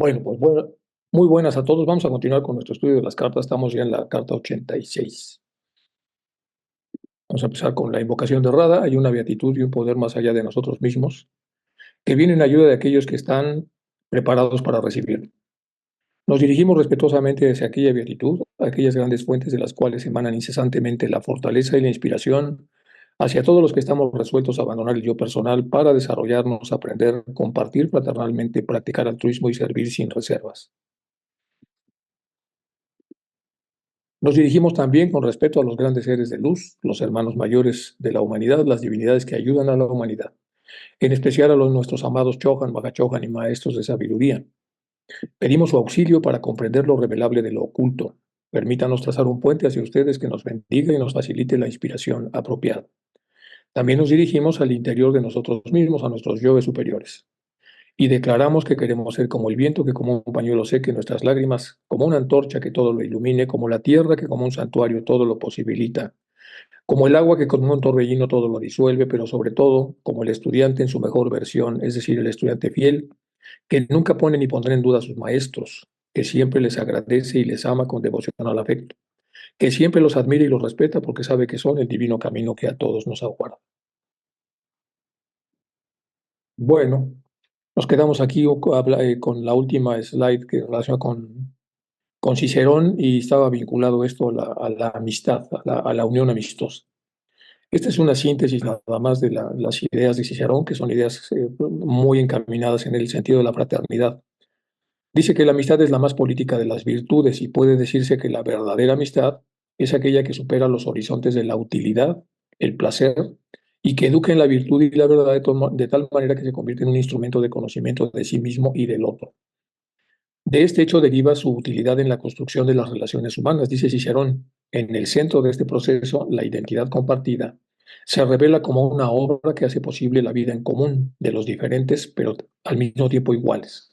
Bueno, muy buenas a todos. Vamos a continuar con nuestro estudio de las cartas. Estamos ya en la carta 86. Vamos a empezar con la invocación de Rada. Hay una beatitud y un poder más allá de nosotros mismos que viene en ayuda de aquellos que están preparados para recibir. Nos dirigimos respetuosamente hacia aquella beatitud, aquellas grandes fuentes de las cuales emanan incesantemente la fortaleza y la inspiración, hacia todos los que estamos resueltos a abandonar el yo personal para desarrollarnos, aprender, compartir fraternalmente, practicar altruismo y servir sin reservas. Nos dirigimos también con respeto a los grandes seres de luz, los hermanos mayores de la humanidad, las divinidades que ayudan a la humanidad, en especial a los nuestros amados Chohan, Magachohan y maestros de sabiduría. Pedimos su auxilio para comprender lo revelable de lo oculto. Permítanos trazar un puente hacia ustedes que nos bendiga y nos facilite la inspiración apropiada. También nos dirigimos al interior de nosotros mismos, a nuestros yoes superiores. Y declaramos que queremos ser como el viento que como un pañuelo seque nuestras lágrimas, como una antorcha que todo lo ilumine, como la tierra que como un santuario todo lo posibilita, como el agua que como un torbellino todo lo disuelve, pero sobre todo como el estudiante en su mejor versión, es decir, el estudiante fiel, que nunca pone ni pondrá en duda a sus maestros, que siempre les agradece y les ama con devoción al afecto, que siempre los admira y los respeta porque sabe que son el divino camino que a todos nos aguarda. Bueno, nos quedamos aquí con la última slide que relaciona con Cicerón y estaba vinculado esto a la amistad, a la unión amistosa. Esta es una síntesis nada más de las ideas de Cicerón, que son ideas muy encaminadas en el sentido de la fraternidad. Dice que la amistad es la más política de las virtudes y puede decirse que la verdadera amistad es aquella que supera los horizontes de la utilidad, el placer, y que educa en la virtud y la verdad de tal manera que se convierte en un instrumento de conocimiento de sí mismo y del otro. De este hecho deriva su utilidad en la construcción de las relaciones humanas, dice Cicerón. En el centro de este proceso, la identidad compartida se revela como una obra que hace posible la vida en común de los diferentes, pero al mismo tiempo iguales.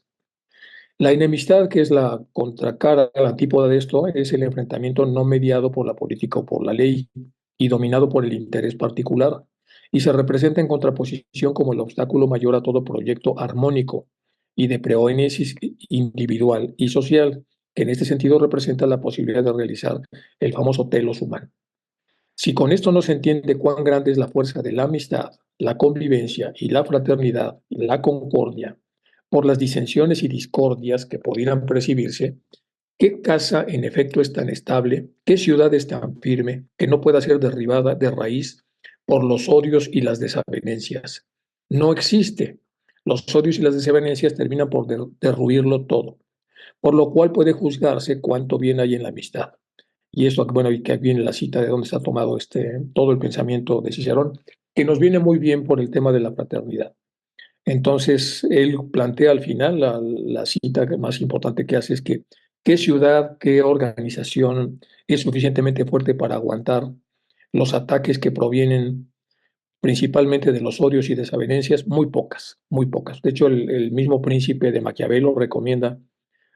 La enemistad, que es la contracara, la antípoda de esto, es el enfrentamiento no mediado por la política o por la ley y dominado por el interés particular, y se representa en contraposición como el obstáculo mayor a todo proyecto armónico y de preónesis individual y social, que en este sentido representa la posibilidad de realizar el famoso telos humano. Si con esto no se entiende cuán grande es la fuerza de la amistad, la convivencia y la fraternidad, la concordia, por las disensiones y discordias que pudieran percibirse, ¿qué casa en efecto es tan estable? ¿Qué ciudad es tan firme que no pueda ser derribada de raíz por los odios y las desavenencias? No existe. Los odios y las desavenencias terminan por derruirlo todo, por lo cual puede juzgarse cuánto bien hay en la amistad. Y eso, bueno, y que viene la cita de donde está tomado todo el pensamiento de Cicerón, que nos viene muy bien por el tema de la fraternidad. Entonces, él plantea al final la cita más importante que hace es que qué ciudad, qué organización es suficientemente fuerte para aguantar los ataques que provienen principalmente de los odios y desavenencias, muy pocas, muy pocas. De hecho, el mismo príncipe de Maquiavelo recomienda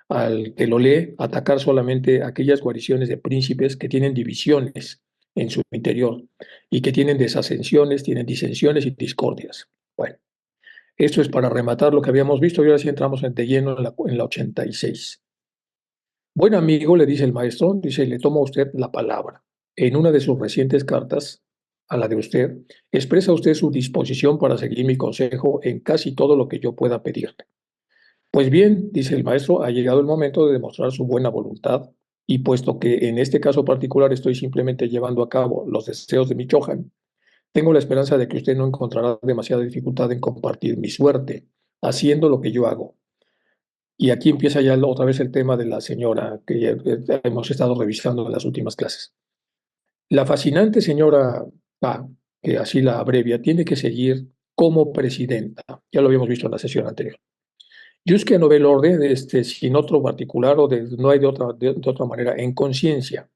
al que lo lee atacar solamente aquellas guariciones de príncipes que tienen divisiones en su interior y que tienen desacensiones, tienen disensiones y discordias. Bueno, esto es para rematar lo que habíamos visto y ahora sí entramos de lleno en la 86. Buen amigo, le dice el maestro, dice, le toma a usted la palabra. En una de sus recientes cartas, a la de usted, expresa usted su disposición para seguir mi consejo en casi todo lo que yo pueda pedirle. Pues bien, dice el maestro, ha llegado el momento de demostrar su buena voluntad y puesto que en este caso particular estoy simplemente llevando a cabo los deseos de mi Chohan, tengo la esperanza de que usted no encontrará demasiada dificultad en compartir mi suerte, haciendo lo que yo hago. Y aquí empieza ya otra vez el tema de la señora que ya hemos estado revisando en las últimas clases. La fascinante señora Pa, que así la abrevia, tiene que seguir como presidenta. Ya lo habíamos visto en la sesión anterior. Yo es que no ve el orden sin otro particular o no hay de otra manera, en conciencia.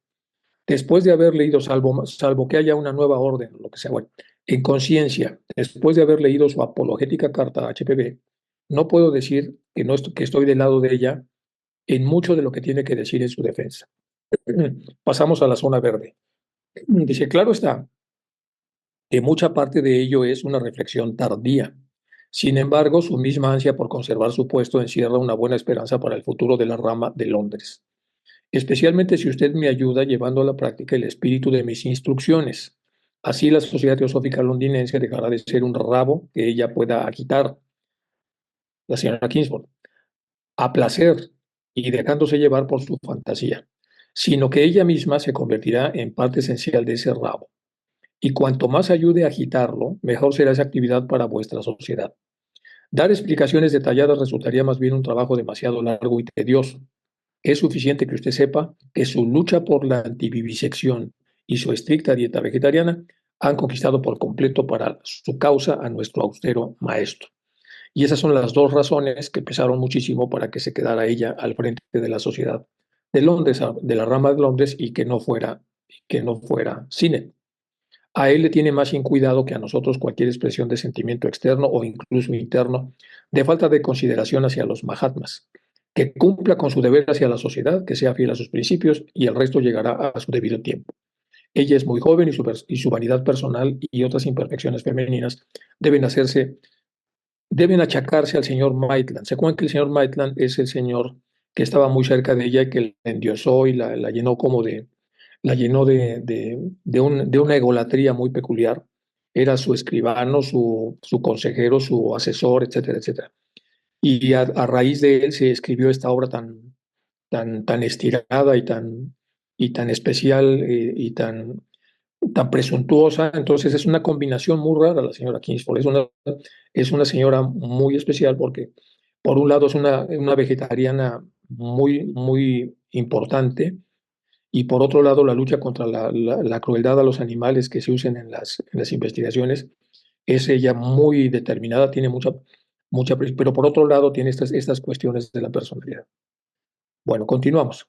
Después de haber leído, salvo que haya una nueva orden, lo que sea, bueno, en conciencia, después de haber leído su apologética carta a HPB, no puedo decir que estoy del lado de ella en mucho de lo que tiene que decir en su defensa. Pasamos a la zona verde. Dice, claro está, que mucha parte de ello es una reflexión tardía, Sin embargo, su misma ansia por conservar su puesto encierra una buena esperanza para el futuro de la rama de Londres, especialmente si usted me ayuda llevando a la práctica el espíritu de mis instrucciones. Así la Sociedad Teosófica Londinense dejará de ser un rabo que ella pueda agitar, la señora Kingsford, a placer y dejándose llevar por su fantasía, sino que ella misma se convertirá en parte esencial de ese rabo. Y cuanto más ayude a agitarlo, mejor será esa actividad para vuestra sociedad. Dar explicaciones detalladas resultaría más bien un trabajo demasiado largo y tedioso. Es suficiente que usted sepa que su lucha por la antivivisección y su estricta dieta vegetariana han conquistado por completo para su causa a nuestro austero maestro. Y esas son las dos razones que pesaron muchísimo para que se quedara ella al frente de la sociedad de Londres, de la rama de Londres, y que no fuera Sinet. A él le tiene más sin cuidado que a nosotros cualquier expresión de sentimiento externo o incluso interno de falta de consideración hacia los Mahatmas. Que cumpla con su deber hacia la sociedad, que sea fiel a sus principios y el resto llegará a su debido tiempo. Ella es muy joven y su vanidad personal y otras imperfecciones femeninas deben deben achacarse al señor Maitland. ¿Se acuerdan que el señor Maitland es el señor que estaba muy cerca de ella y que la endiosó y la llenó como la llenó de una egolatría muy peculiar? Era su escribano, su consejero, su asesor, etcétera, etcétera. Y a raíz de él se escribió esta obra tan estirada y tan especial y tan presuntuosa. Entonces es una combinación muy rara la señora Kingsford. Es una señora muy especial porque por un lado es una vegetariana muy importante y por otro lado la lucha contra la crueldad a los animales que se usan en las investigaciones es ella muy determinada, tiene pero por otro lado tiene estas cuestiones de la personalidad. Bueno, continuamos.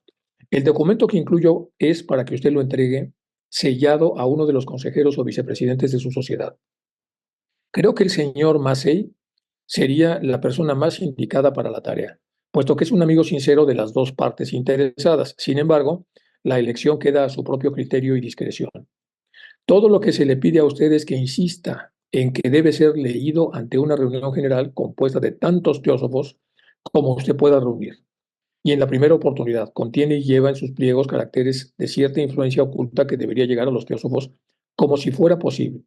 El documento que incluyo es para que usted lo entregue sellado a uno de los consejeros o vicepresidentes de su sociedad. Creo que el señor Massey sería la persona más indicada para la tarea, puesto que es un amigo sincero de las dos partes interesadas. Sin embargo, la elección queda a su propio criterio y discreción. Todo lo que se le pide a usted es que insista en que debe ser leído ante una reunión general compuesta de tantos teósofos como usted pueda reunir. Y en la primera oportunidad contiene y lleva en sus pliegos caracteres de cierta influencia oculta que debería llegar a los teósofos como si fuera posible.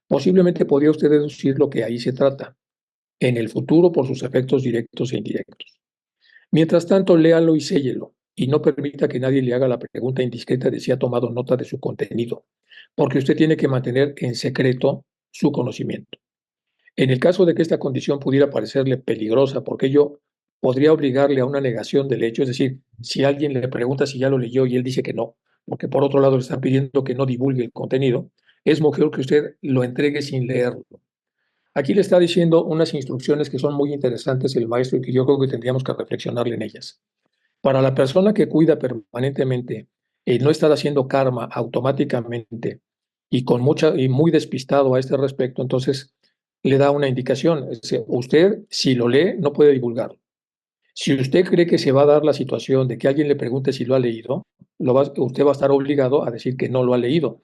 Posiblemente podría usted deducir lo que ahí se trata, en el futuro por sus efectos directos e indirectos. Mientras tanto, léalo y séllelo, y no permita que nadie le haga la pregunta indiscreta de si ha tomado nota de su contenido, porque usted tiene que mantener en secreto su conocimiento. En el caso de que esta condición pudiera parecerle peligrosa, porque ello podría obligarle a una negación del hecho, es decir, si alguien le pregunta si ya lo leyó y él dice que no, porque por otro lado le están pidiendo que no divulgue el contenido, es mejor que usted lo entregue sin leerlo. Aquí le está diciendo unas instrucciones que son muy interesantes el maestro y que yo creo que tendríamos que reflexionar en ellas. Para la persona que cuida permanentemente, no estar haciendo karma automáticamente y y muy despistado a este respecto, entonces le da una indicación. Es decir, usted, si lo lee, no puede divulgarlo. Si usted cree que se va a dar la situación de que alguien le pregunte si lo ha leído, usted va a estar obligado a decir que no lo ha leído.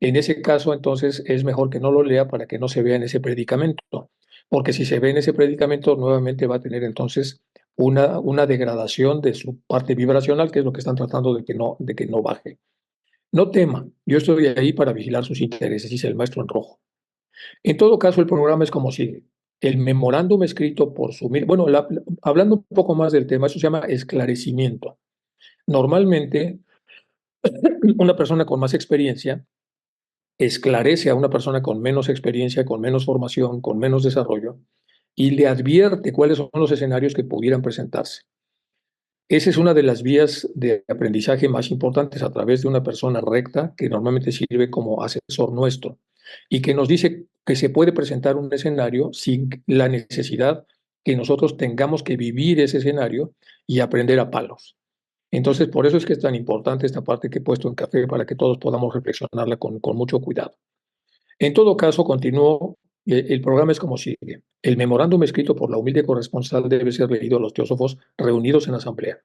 En ese caso, entonces, es mejor que no lo lea para que no se vea en ese predicamento, porque si se ve en ese predicamento, nuevamente va a tener entonces una degradación de su parte vibracional, que es lo que están tratando de que no baje. No tema, yo estoy ahí para vigilar sus intereses, dice el maestro en rojo. En todo caso, el programa es como sigue. El memorándum escrito por su... Bueno, hablando un poco más del tema, eso se llama esclarecimiento. Normalmente, una persona con más experiencia esclarece a una persona con menos experiencia, con menos formación, con menos desarrollo, y le advierte cuáles son los escenarios que pudieran presentarse. Esa es una de las vías de aprendizaje más importantes a través de una persona recta que normalmente sirve como asesor nuestro y que nos dice que se puede presentar un escenario sin la necesidad que nosotros tengamos que vivir ese escenario y aprender a palos. Entonces, por eso es que es tan importante esta parte que he puesto en café para que todos podamos reflexionarla con mucho cuidado. En todo caso, continúo. El programa es como sigue. El memorándum escrito por la humilde corresponsal debe ser leído a los teósofos reunidos en asamblea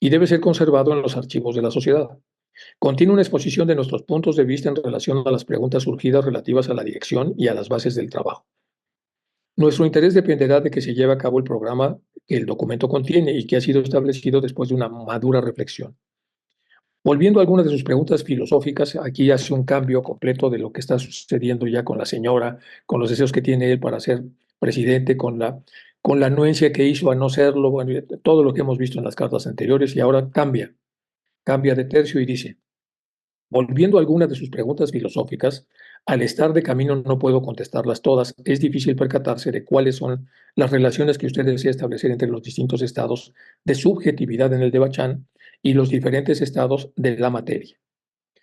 y debe ser conservado en los archivos de la sociedad. Contiene una exposición de nuestros puntos de vista en relación a las preguntas surgidas relativas a la dirección y a las bases del trabajo. Nuestro interés dependerá de que se lleve a cabo el programa que el documento contiene y que ha sido establecido después de una madura reflexión. Volviendo a algunas de sus preguntas filosóficas, aquí hace un cambio completo de lo que está sucediendo ya con la señora, con los deseos que tiene él para ser presidente, con la anuencia que hizo a no serlo, bueno, todo lo que hemos visto en las cartas anteriores, y ahora cambia de tercio y dice, volviendo a algunas de sus preguntas filosóficas, al estar de camino no puedo contestarlas todas. Es difícil percatarse de cuáles son las relaciones que usted desea establecer entre los distintos estados de subjetividad en el Devachan y los diferentes estados de la materia.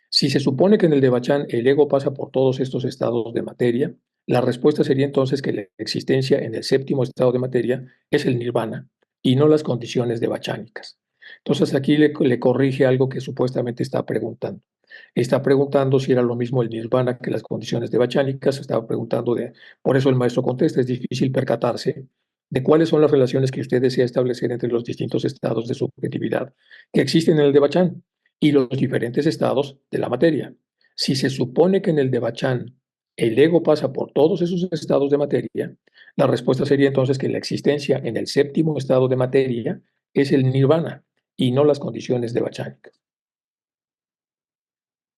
Si se supone que en el Devachan el ego pasa por todos estos estados de materia, la respuesta sería entonces que la existencia en el séptimo estado de materia es el nirvana y no las condiciones devachánicas. Entonces aquí le corrige algo que supuestamente está preguntando. Está preguntando si era lo mismo el nirvana que las condiciones devachánicas. Estaba preguntando por eso el maestro contesta, es difícil percatarse de cuáles son las relaciones que usted desea establecer entre los distintos estados de subjetividad que existen en el Devachan y los diferentes estados de la materia. Si se supone que en el Devachan el ego pasa por todos esos estados de materia, la respuesta sería entonces que la existencia en el séptimo estado de materia es el nirvana y no las condiciones devachánicas.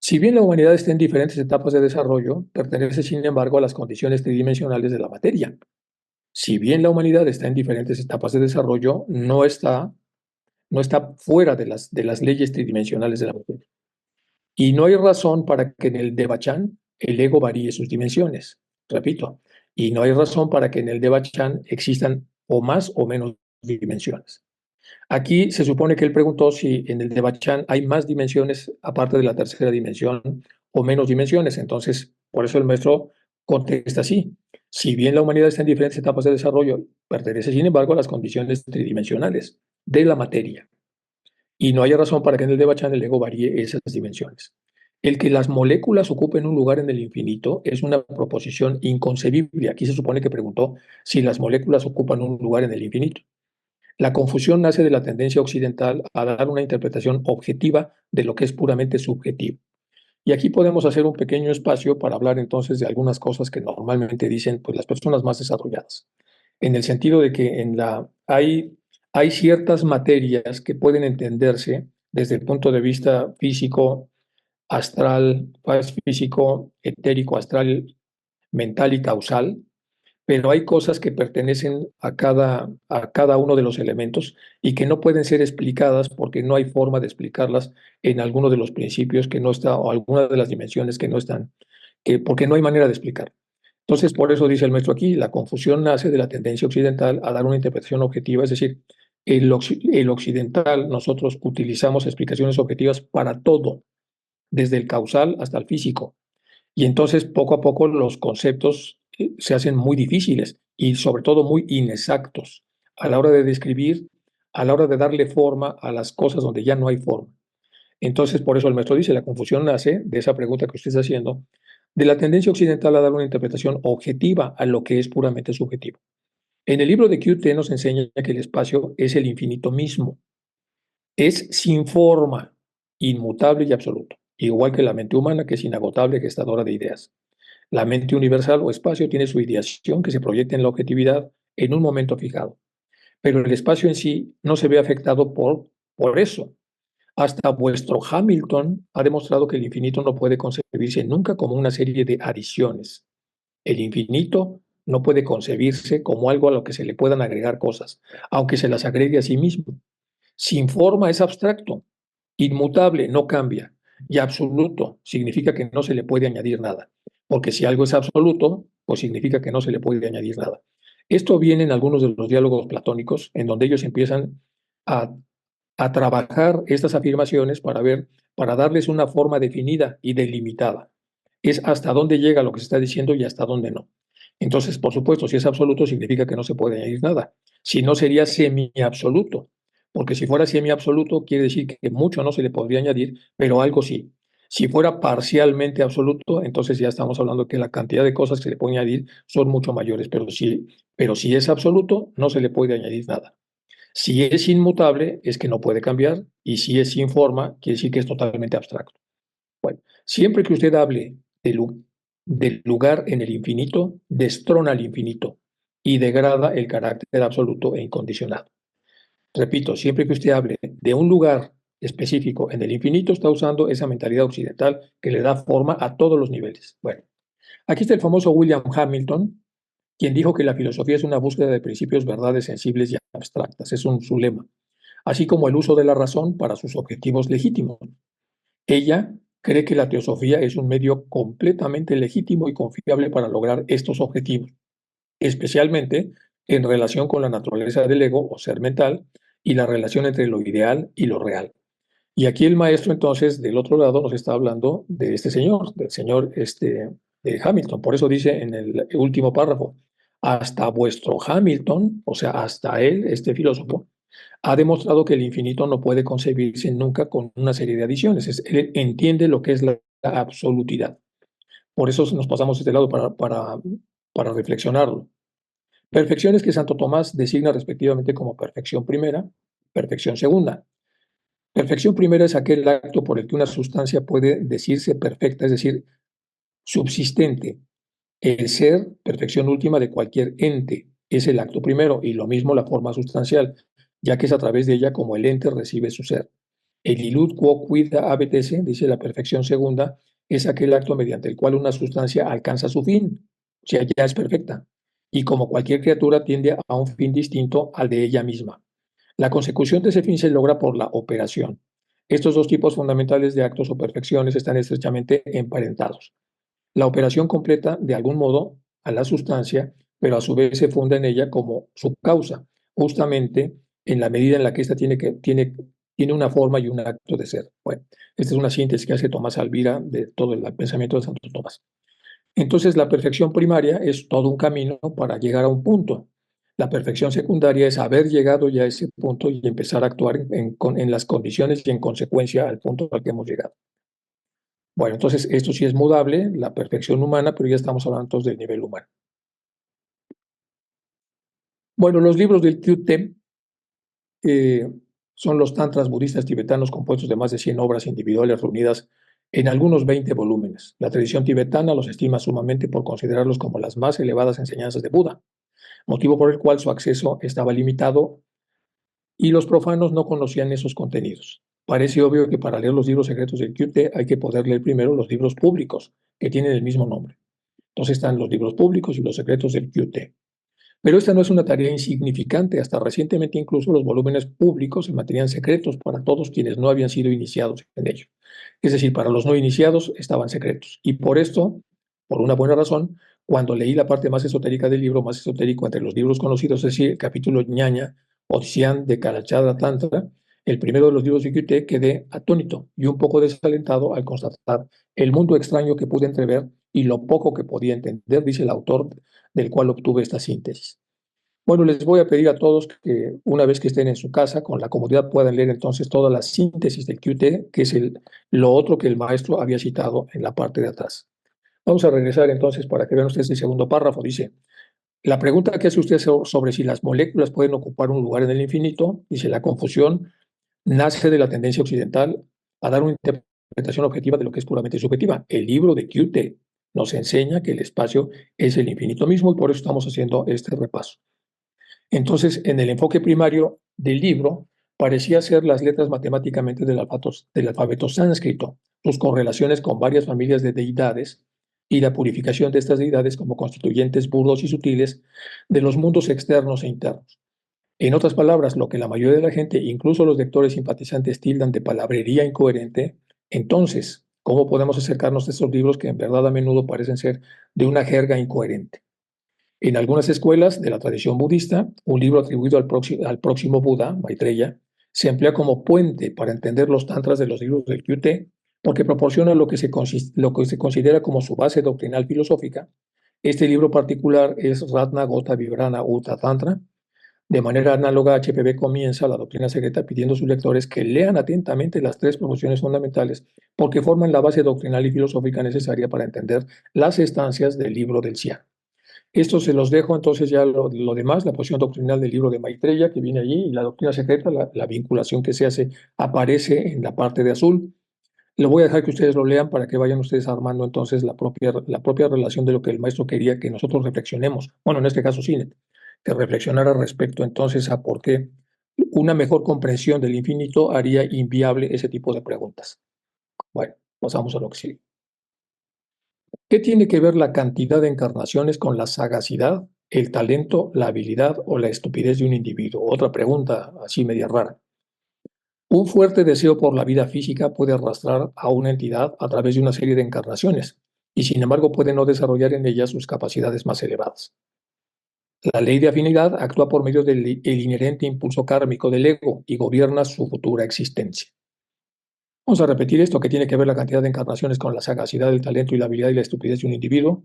Si bien la humanidad está en diferentes etapas de desarrollo, pertenece sin embargo a las condiciones tridimensionales de la materia. Si bien la humanidad está en diferentes etapas de desarrollo, no está fuera de las leyes tridimensionales de la materia. Y no hay razón para que en el Devachan el ego varíe sus dimensiones. Repito, y no hay razón para que en el Devachan existan o más o menos dimensiones. Aquí se supone que él preguntó si en el Devachan hay más dimensiones aparte de la tercera dimensión o menos dimensiones. Entonces, por eso el maestro contesta así. Si bien la humanidad está en diferentes etapas de desarrollo, pertenece sin embargo a las condiciones tridimensionales de la materia. Y no hay razón para que en el Devachan el ego varíe esas dimensiones. El que las moléculas ocupen un lugar en el infinito es una proposición inconcebible. Aquí se supone que preguntó si las moléculas ocupan un lugar en el infinito. La confusión nace de la tendencia occidental a dar una interpretación objetiva de lo que es puramente subjetivo. Y aquí podemos hacer un pequeño espacio para hablar entonces de algunas cosas que normalmente dicen pues, las personas más desarrolladas, en el sentido de que hay ciertas materias que pueden entenderse desde el punto de vista físico, astral, físico, etérico, astral, mental y causal, pero hay cosas que pertenecen a cada uno de los elementos y que no pueden ser explicadas porque no hay forma de explicarlas en alguno de los principios que no está, o alguna de las dimensiones que no están, porque no hay manera de explicar. Entonces, por eso dice el maestro aquí, la confusión nace de la tendencia occidental a dar una interpretación objetiva, es decir, el occidental, nosotros utilizamos explicaciones objetivas para todo, desde el causal hasta el físico. Y entonces poco a poco los conceptos se hacen muy difíciles y sobre todo muy inexactos a la hora de describir, a la hora de darle forma a las cosas donde ya no hay forma. Entonces, por eso el maestro dice, la confusión nace de esa pregunta que usted está haciendo, de la tendencia occidental a dar una interpretación objetiva a lo que es puramente subjetivo. En el libro de QT nos enseña que el espacio es el infinito mismo, es sin forma, inmutable y absoluto, igual que la mente humana que es inagotable, gestadora de ideas. La mente universal o espacio tiene su ideación que se proyecta en la objetividad en un momento fijado, pero el espacio en sí no se ve afectado por eso. Hasta vuestro Hamilton ha demostrado que el infinito no puede concebirse nunca como una serie de adiciones. El infinito no puede concebirse como algo a lo que se le puedan agregar cosas, aunque se las agregue a sí mismo. Sin forma es abstracto, inmutable no cambia y absoluto significa que no se le puede añadir nada, porque si algo es absoluto, pues significa que no se le puede añadir nada. Esto viene en algunos de los diálogos platónicos, en donde ellos empiezan a, a trabajar estas afirmaciones para darles una forma definida y delimitada. Es hasta dónde llega lo que se está diciendo y hasta dónde no. Entonces, por supuesto, si es absoluto, significa que no se puede añadir nada. Si no, sería semi-absoluto, porque si fuera semi-absoluto, quiere decir que mucho no se le podría añadir, pero algo sí. Si fuera parcialmente absoluto, entonces ya estamos hablando que la cantidad de cosas que se le puede añadir son mucho mayores, pero si es absoluto, no se le puede añadir nada. Si es inmutable, es que no puede cambiar, y si es sin forma, quiere decir que es totalmente abstracto. Bueno, siempre que usted hable del lugar en el infinito, destrona al infinito, y degrada el carácter absoluto e incondicionado. Repito, siempre que usted hable de un lugar específico en el infinito, está usando esa mentalidad occidental que le da forma a todos los niveles. Bueno, aquí está el famoso William Hamilton, quien dijo que la filosofía es una búsqueda de principios, verdades sensibles y abstractas. Es su lema. Así como el uso de la razón para sus objetivos legítimos. Ella cree que la teosofía es un medio completamente legítimo y confiable para lograr estos objetivos, especialmente en relación con la naturaleza del ego o ser mental y la relación entre lo ideal y lo real. Y aquí el maestro entonces del otro lado nos está hablando de este señor, del señor de Hamilton. Por eso dice en el último párrafo, hasta vuestro Hamilton, o sea, hasta él, este filósofo, ha demostrado que el infinito no puede concebirse nunca con una serie de adiciones. Él entiende lo que es la absolutidad. Por eso nos pasamos a este lado para reflexionarlo. Perfecciones que Santo Tomás designa respectivamente como perfección primera, perfección segunda. Perfección primera es aquel acto por el que una sustancia puede decirse perfecta, es decir, subsistente. El ser, perfección última de cualquier ente, es el acto primero y lo mismo la forma sustancial, ya que es a través de ella como el ente recibe su ser. El illud quo quid habet esse, dice la perfección segunda, es aquel acto mediante el cual una sustancia alcanza su fin, o sea, ya es perfecta, y como cualquier criatura tiende a un fin distinto al de ella misma. La consecución de ese fin se logra por la operación. Estos dos tipos fundamentales de actos o perfecciones están estrechamente emparentados. La operación completa, de algún modo, a la sustancia, pero a su vez se funda en ella como su causa, justamente en la medida en la que ésta tiene una forma y un acto de ser. Bueno, esta es una síntesis que hace Tomás Alvira de todo el pensamiento de Santo Tomás. Entonces, la perfección primaria es todo un camino para llegar a un punto. La perfección secundaria es haber llegado ya a ese punto y empezar a actuar en las condiciones y en consecuencia al punto al que hemos llegado. Bueno, entonces esto sí es mudable, la perfección humana, pero ya estamos hablando entonces del nivel humano. Bueno, los libros del Kyute son los tantras budistas tibetanos compuestos de más de 100 obras individuales reunidas en algunos 20 volúmenes. La tradición tibetana los estima sumamente por considerarlos como las más elevadas enseñanzas de Buda, motivo por el cual su acceso estaba limitado y los profanos no conocían esos contenidos. Parece obvio que para leer los libros secretos del Kyute hay que poder leer primero los libros públicos, que tienen el mismo nombre. Entonces están los libros públicos y los secretos del Kyute. Pero esta no es una tarea insignificante. Hasta recientemente incluso los volúmenes públicos se mantenían secretos para todos quienes no habían sido iniciados en ello. Es decir, para los no iniciados estaban secretos. Y por esto, por una buena razón, cuando leí la parte más esotérica del libro, más esotérico entre los libros conocidos, es decir, el capítulo Ñaña, Odisseán de Kalachadra Tantra, el primero de los libros de Kyute, quedé atónito y un poco desalentado al constatar el mundo extraño que pude entrever y lo poco que podía entender, dice el autor del cual obtuve esta síntesis. Bueno, les voy a pedir a todos que una vez que estén en su casa, con la comodidad puedan leer entonces toda la síntesis del QT, que es lo otro que el maestro había citado en la parte de atrás. Vamos a regresar entonces para que vean ustedes el segundo párrafo. Dice, la pregunta que hace usted sobre si las moléculas pueden ocupar un lugar en el infinito, dice, la confusión nace de la tendencia occidental a dar una interpretación objetiva de lo que es puramente subjetiva. El libro de QT nos enseña que el espacio es el infinito mismo y por eso estamos haciendo este repaso. Entonces, en el enfoque primario del libro, parecía ser las letras matemáticamente del alfabeto sánscrito, sus correlaciones con varias familias de deidades y la purificación de estas deidades como constituyentes burdos y sutiles de los mundos externos e internos. En otras palabras, lo que la mayoría de la gente, incluso los lectores simpatizantes, tildan de palabrería incoherente, entonces, ¿cómo podemos acercarnos a estos libros que en verdad a menudo parecen ser de una jerga incoherente? En algunas escuelas de la tradición budista, un libro atribuido al próximo Buda, Maitreya, se emplea como puente para entender los tantras de los libros del Kyute, porque proporciona lo que se considera como su base doctrinal filosófica. Este libro particular es Ratna Gota Vibrana Uta Tantra. De manera análoga, HPB comienza la doctrina secreta pidiendo a sus lectores que lean atentamente las tres proposiciones fundamentales, porque forman la base doctrinal y filosófica necesaria para entender las estancias del libro del Xian. Esto se los dejo entonces ya lo demás, la posición doctrinal del libro de Maitreya que viene allí y la doctrina secreta, la vinculación que se hace, aparece en la parte de azul. Lo voy a dejar que ustedes lo lean para que vayan ustedes armando entonces la propia relación de lo que el maestro quería que nosotros reflexionemos. Bueno, en este caso, Sinet. que reflexionara respecto entonces a por qué una mejor comprensión del infinito haría inviable ese tipo de preguntas. Bueno, pasamos a lo que sigue. ¿Qué tiene que ver la cantidad de encarnaciones con la sagacidad, el talento, la habilidad o la estupidez de un individuo? Otra pregunta así media rara. Un fuerte deseo por la vida física puede arrastrar a una entidad a través de una serie de encarnaciones y sin embargo puede no desarrollar en ella sus capacidades más elevadas. La ley de afinidad actúa por medio del el inherente impulso kármico del ego y gobierna su futura existencia. Vamos a repetir esto, que tiene que ver la cantidad de encarnaciones con la sagacidad, el talento y la habilidad y la estupidez de un individuo.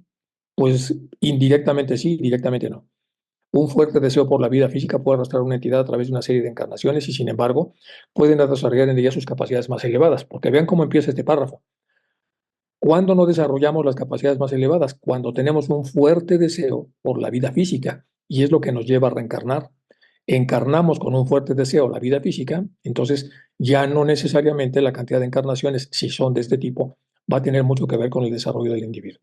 Pues indirectamente sí, directamente no. Un fuerte deseo por la vida física puede arrastrar a una entidad a través de una serie de encarnaciones y, sin embargo, pueden desarrollar en ella sus capacidades más elevadas. Porque vean cómo empieza este párrafo. ¿Cuándo no desarrollamos las capacidades más elevadas? Cuando tenemos un fuerte deseo por la vida física y es lo que nos lleva a reencarnar. Encarnamos con un fuerte deseo la vida física, entonces ya no necesariamente la cantidad de encarnaciones, si son de este tipo, va a tener mucho que ver con el desarrollo del individuo.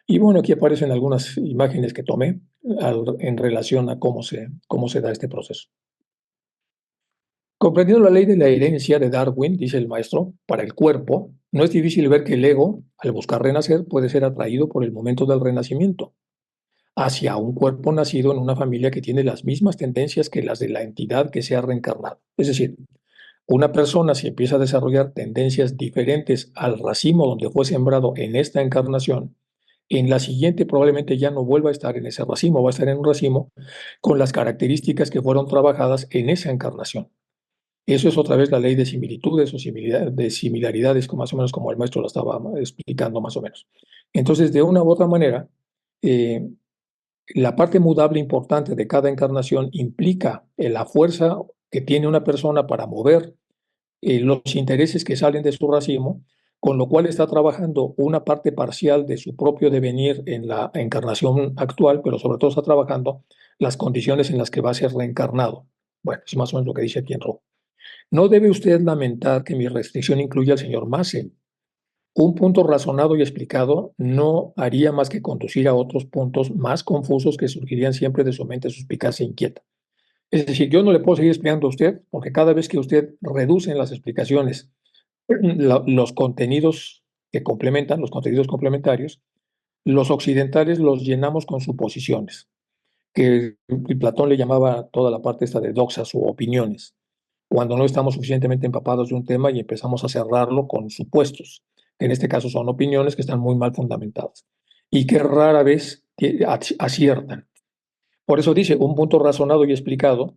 Y bueno, aquí aparecen algunas imágenes que tomé en relación a cómo se da este proceso. Comprendiendo la ley de la herencia de Darwin, dice el maestro, para el cuerpo, no es difícil ver que el ego, al buscar renacer, puede ser atraído por el momento del renacimiento hacia un cuerpo nacido en una familia que tiene las mismas tendencias que las de la entidad que se ha reencarnado. Es decir, una persona si empieza a desarrollar tendencias diferentes al racimo donde fue sembrado en esta encarnación, en la siguiente probablemente ya no vuelva a estar en ese racimo, va a estar en un racimo con las características que fueron trabajadas en esa encarnación. Eso es otra vez la ley de similitudes o de similaridades, más o menos como el maestro lo estaba explicando más o menos. Entonces, de una u otra manera, eh, la parte mudable importante de cada encarnación implica la fuerza que tiene una persona para mover los intereses que salen de su racimo, con lo cual está trabajando una parte parcial de su propio devenir en la encarnación actual, pero sobre todo está trabajando las condiciones en las que va a ser reencarnado. Bueno, es más o menos lo que dice aquí en rojo. No debe usted lamentar que mi restricción incluya al señor Massey. Un punto razonado y explicado no haría más que conducir a otros puntos más confusos que surgirían siempre de su mente suspicaz e inquieta. Es decir, yo no le puedo seguir explicando a usted porque cada vez que usted reduce en las explicaciones los contenidos que complementan, los contenidos complementarios, los occidentales los llenamos con suposiciones, que Platón le llamaba toda la parte esta de doxas o opiniones cuando no estamos suficientemente empapados de un tema y empezamos a cerrarlo con supuestos, que en este caso son opiniones que están muy mal fundamentadas y que rara vez aciertan. Por eso dice, un punto razonado y explicado,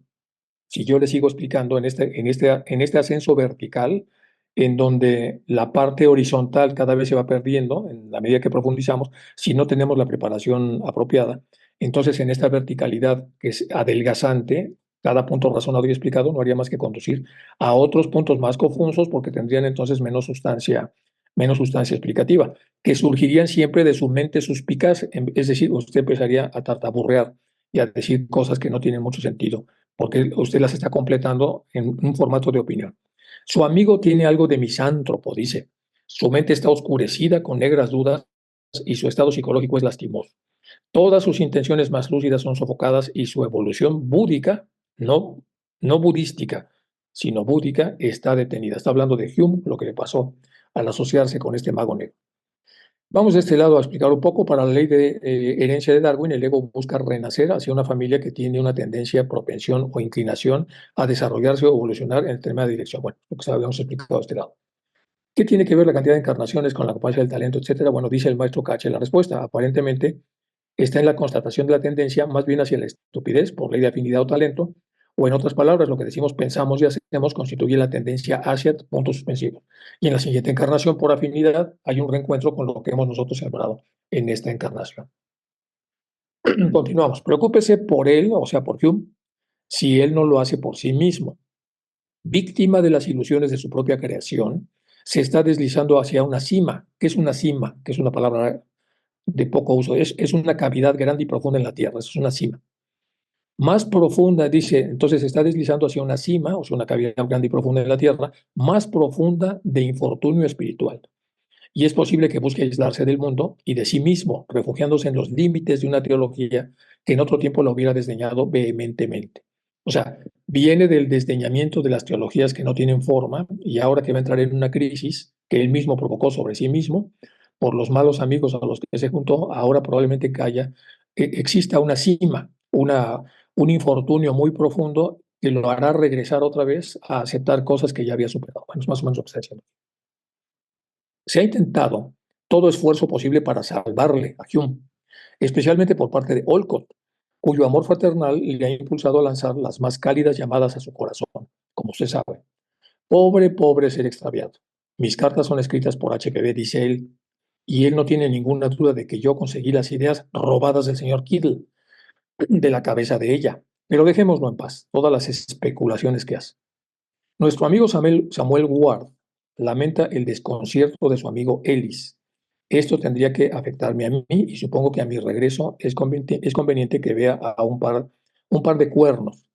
si yo le sigo explicando en este ascenso vertical, en donde la parte horizontal cada vez se va perdiendo en la medida que profundizamos, si no tenemos la preparación apropiada, entonces en esta verticalidad que es adelgazante, cada punto razonado y explicado no haría más que conducir a otros puntos más confusos porque tendrían entonces menos sustancia explicativa, que surgirían siempre de su mente suspicaz, es decir, usted empezaría a tartaburrear y a decir cosas que no tienen mucho sentido porque usted las está completando en un formato de opinión. Su amigo tiene algo de misántropo, dice. Su mente está oscurecida con negras dudas y su estado psicológico es lastimoso. Todas sus intenciones más lúcidas son sofocadas y su evolución búdica, no budística, sino búdica, está detenida. Está hablando de Hume, lo que le pasó al asociarse con este mago negro. Vamos de este lado a explicar un poco. Para la ley de herencia de Darwin, el ego busca renacer hacia una familia que tiene una tendencia, propensión o inclinación a desarrollarse o evolucionar en determinada dirección. Bueno, lo que habíamos explicado de este lado. ¿Qué tiene que ver la cantidad de encarnaciones con la capacidad del talento, etcétera? Bueno, dice el maestro Cache la respuesta. Aparentemente está en la constatación de la tendencia más bien hacia la estupidez por ley de afinidad o talento, o en otras palabras, lo que decimos pensamos y hacemos constituye la tendencia hacia puntos suspensivos. Y en la siguiente encarnación, por afinidad, hay un reencuentro con lo que hemos nosotros sembrado en esta encarnación. Continuamos. Preocúpese por él, o sea, por Hume, si él no lo hace por sí mismo. Víctima de las ilusiones de su propia creación, se está deslizando hacia una cima. ¿Qué es una cima? Que es una palabra de poco uso. Es una cavidad grande y profunda en la tierra. Eso es una cima. Más profunda, dice, entonces se está deslizando hacia una cima, o sea, una cavidad grande y profunda en la tierra, más profunda de infortunio espiritual. y es posible que busque aislarse del mundo y de sí mismo, refugiándose en los límites de una teología que en otro tiempo lo hubiera desdeñado vehementemente. O sea, viene del desdeñamiento de las teologías que no tienen forma y ahora que va a entrar en una crisis que él mismo provocó sobre sí mismo, por los malos amigos a los que se juntó, ahora probablemente exista una cima, un infortunio muy profundo que lo hará regresar otra vez a aceptar cosas que ya había superado. Bueno, es más o menos lo que está diciendo. Se ha intentado todo esfuerzo posible para salvarle a Hume, especialmente por parte de Olcott, cuyo amor fraternal le ha impulsado a lanzar las más cálidas llamadas a su corazón, como usted sabe. Pobre, pobre ser extraviado. Mis cartas son escritas por HPB, dice él, y él no tiene ninguna duda de que yo conseguí las ideas robadas del señor Kittle, de la cabeza de ella. Pero dejémoslo en paz, todas las especulaciones que hace. Nuestro amigo Samuel Ward lamenta el desconcierto de su amigo Ellis. Esto tendría que afectarme a mí y supongo que a mi regreso es conveniente que vea a un par de cuernos.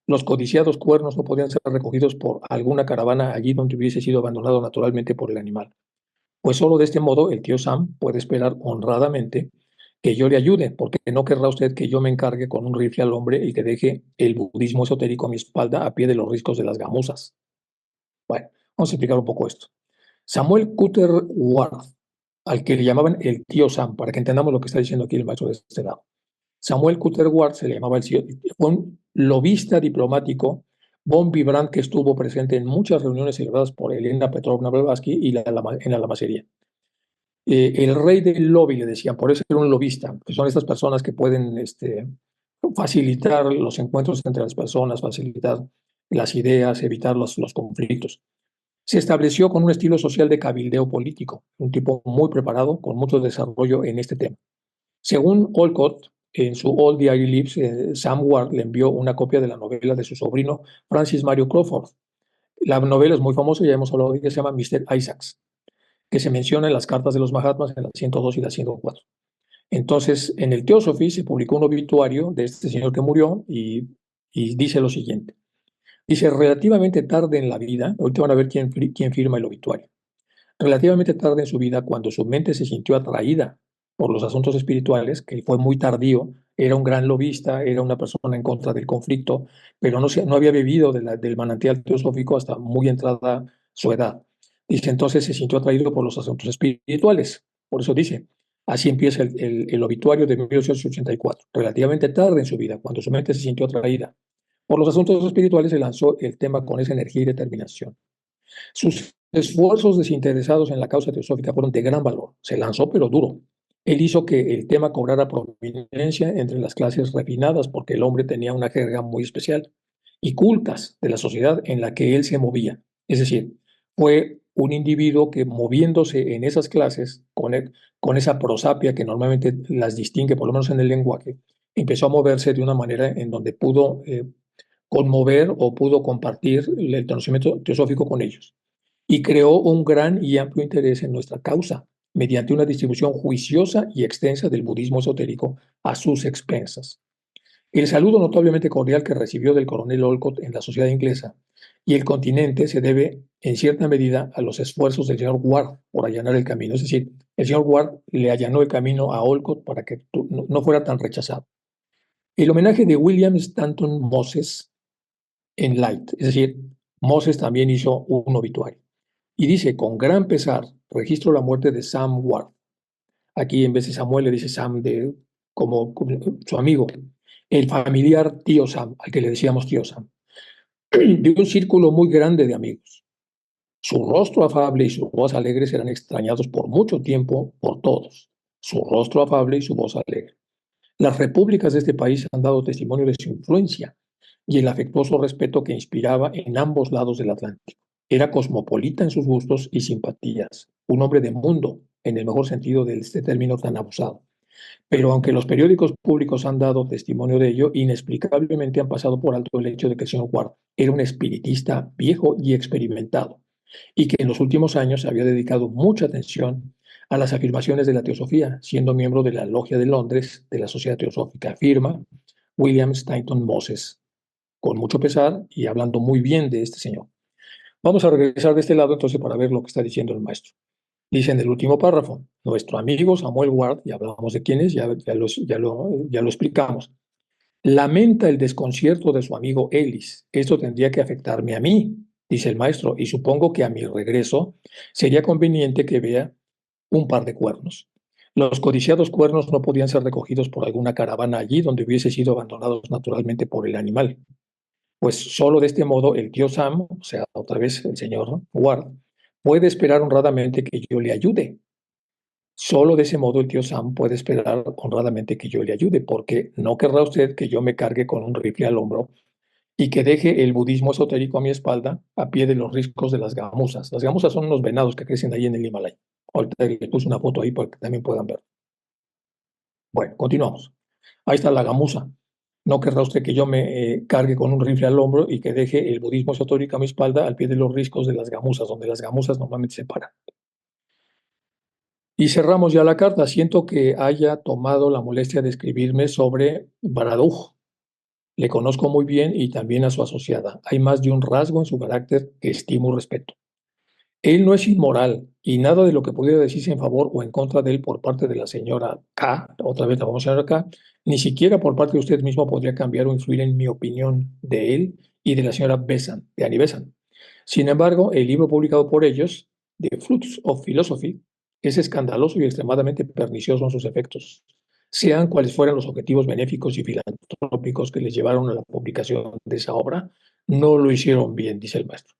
Los codiciados cuernos no podían ser recogidos por alguna caravana allí donde hubiese sido abandonado naturalmente por el animal. Pues solo de este modo el tío Sam puede esperar honradamente que yo le ayude, porque no querrá usted que yo me encargue con un rifle al hombre y que deje el budismo esotérico a mi espalda a pie de los riscos de las gamuzas. Bueno, vamos a explicar un poco esto. Samuel Cutter Ward, al que le llamaban el tío Sam, para que entendamos lo que está diciendo aquí el maestro de este lado. Samuel Cutter Ward se le llamaba el tío, fue un lobista diplomático, bon vivant que estuvo presente en muchas reuniones celebradas por Elena Petrovna Blavatsky en la Lamasería. El rey del lobby, le decían, por eso era un lobista, que son estas personas que pueden facilitar los encuentros entre las personas, facilitar las ideas, evitar los conflictos. Se estableció con un estilo social de cabildeo político, un tipo muy preparado, con mucho desarrollo en este tema. Según Olcott, en su All Diary Lives, Sam Ward le envió una copia de la novela de su sobrino Francis Mario Crawford. La novela es muy famosa, ya hemos hablado de ella, se llama Mr. Isaacs, que se menciona en las cartas de los Mahatmas en la 102 y la 104. Entonces, en el Theosophy se publicó un obituario de este señor que murió y dice lo siguiente. Dice, relativamente tarde en la vida, ahorita van a ver quién firma el obituario. Relativamente tarde en su vida, cuando su mente se sintió atraída por los asuntos espirituales, que fue muy tardío, era un gran lobista, era una persona en contra del conflicto, pero no había bebido del manantial teosófico hasta muy entrada su edad. Dice, entonces se sintió atraído por los asuntos espirituales. Por eso dice, así empieza el obituario de 1884. Relativamente tarde en su vida, cuando su mente se sintió atraída por los asuntos espirituales, se lanzó el tema con esa energía y determinación. Sus esfuerzos desinteresados en la causa teosófica fueron de gran valor. Se lanzó, pero duro. Él hizo que el tema cobrara prominencia entre las clases refinadas porque el hombre tenía una jerga muy especial y cultas de la sociedad en la que él se movía. Es decir, fue un individuo que moviéndose en esas clases, con esa prosapia que normalmente las distingue, por lo menos en el lenguaje, empezó a moverse de una manera en donde pudo conmover o pudo compartir el conocimiento teosófico con ellos y creó un gran y amplio interés en nuestra causa mediante una distribución juiciosa y extensa del budismo esotérico a sus expensas. El saludo notablemente cordial que recibió del coronel Olcott en la sociedad inglesa y el continente se debe en cierta medida a los esfuerzos del señor Ward por allanar el camino. Es decir, el señor Ward le allanó el camino a Olcott para que no fuera tan rechazado. El homenaje de William Stanton Moses en Light, es decir, Moses también hizo un obituario. Y dice, con gran pesar, registro la muerte de Sam Ward. Aquí en vez de Samuel le dice Sam como su amigo, el familiar tío Sam, al que le decíamos tío Sam, de un círculo muy grande de amigos. Su rostro afable y su voz alegre serán extrañados por mucho tiempo por todos. Su rostro afable y su voz alegre. Las repúblicas de este país han dado testimonio de su influencia y el afectuoso respeto que inspiraba en ambos lados del Atlántico. Era cosmopolita en sus gustos y simpatías, un hombre de mundo, en el mejor sentido de este término tan abusado. Pero aunque los periódicos públicos han dado testimonio de ello, inexplicablemente han pasado por alto el hecho de que el señor Ward era un espiritista viejo y experimentado, y que en los últimos años había dedicado mucha atención a las afirmaciones de la teosofía, siendo miembro de la Logia de Londres de la Sociedad Teosófica, afirma William Stanton Moses, con mucho pesar y hablando muy bien de este señor. Vamos a regresar de este lado entonces para ver lo que está diciendo el maestro. Dice en el último párrafo, nuestro amigo Samuel Ward, y hablamos de quién es, ya lo explicamos, lamenta el desconcierto de su amigo Ellis. Esto tendría que afectarme a mí, dice el maestro, y supongo que a mi regreso sería conveniente que vea un par de cuernos. Los codiciados cuernos no podían ser recogidos por alguna caravana allí donde hubiese sido abandonados naturalmente por el animal. Pues solo de este modo el tío Sam, o sea, otra vez el señor Ward, puede esperar honradamente que yo le ayude. Solo de ese modo el tío Sam puede esperar honradamente que yo le ayude, porque no querrá usted que yo me cargue con un rifle al hombro y que deje el budismo esotérico a mi espalda a pie de los riscos de las gamuzas. Las gamuzas son unos venados que crecen ahí en el Himalaya. Ahorita les puse una foto ahí para que también puedan ver. Bueno, continuamos. Ahí está la gamuza. No querrá usted que yo me cargue con un rifle al hombro y que deje el budismo esotérico a mi espalda al pie de los riscos de las gamuzas, donde las gamuzas normalmente se paran. Y cerramos ya la carta. Siento que haya tomado la molestia de escribirme sobre Baraduj. Le conozco muy bien y también a su asociada. Hay más de un rasgo en su carácter que estimo y respeto. Él no es inmoral y nada de lo que pudiera decirse en favor o en contra de él por parte de la señora K, otra vez la vamos a señora K, ni siquiera por parte de usted mismo podría cambiar o influir en mi opinión de él y de la señora Besant, de Annie Besant. Sin embargo, el libro publicado por ellos, The Fruits of Philosophy, es escandaloso y extremadamente pernicioso en sus efectos, sean cuales fueran los objetivos benéficos y filantrópicos que les llevaron a la publicación de esa obra, no lo hicieron bien, dice el maestro.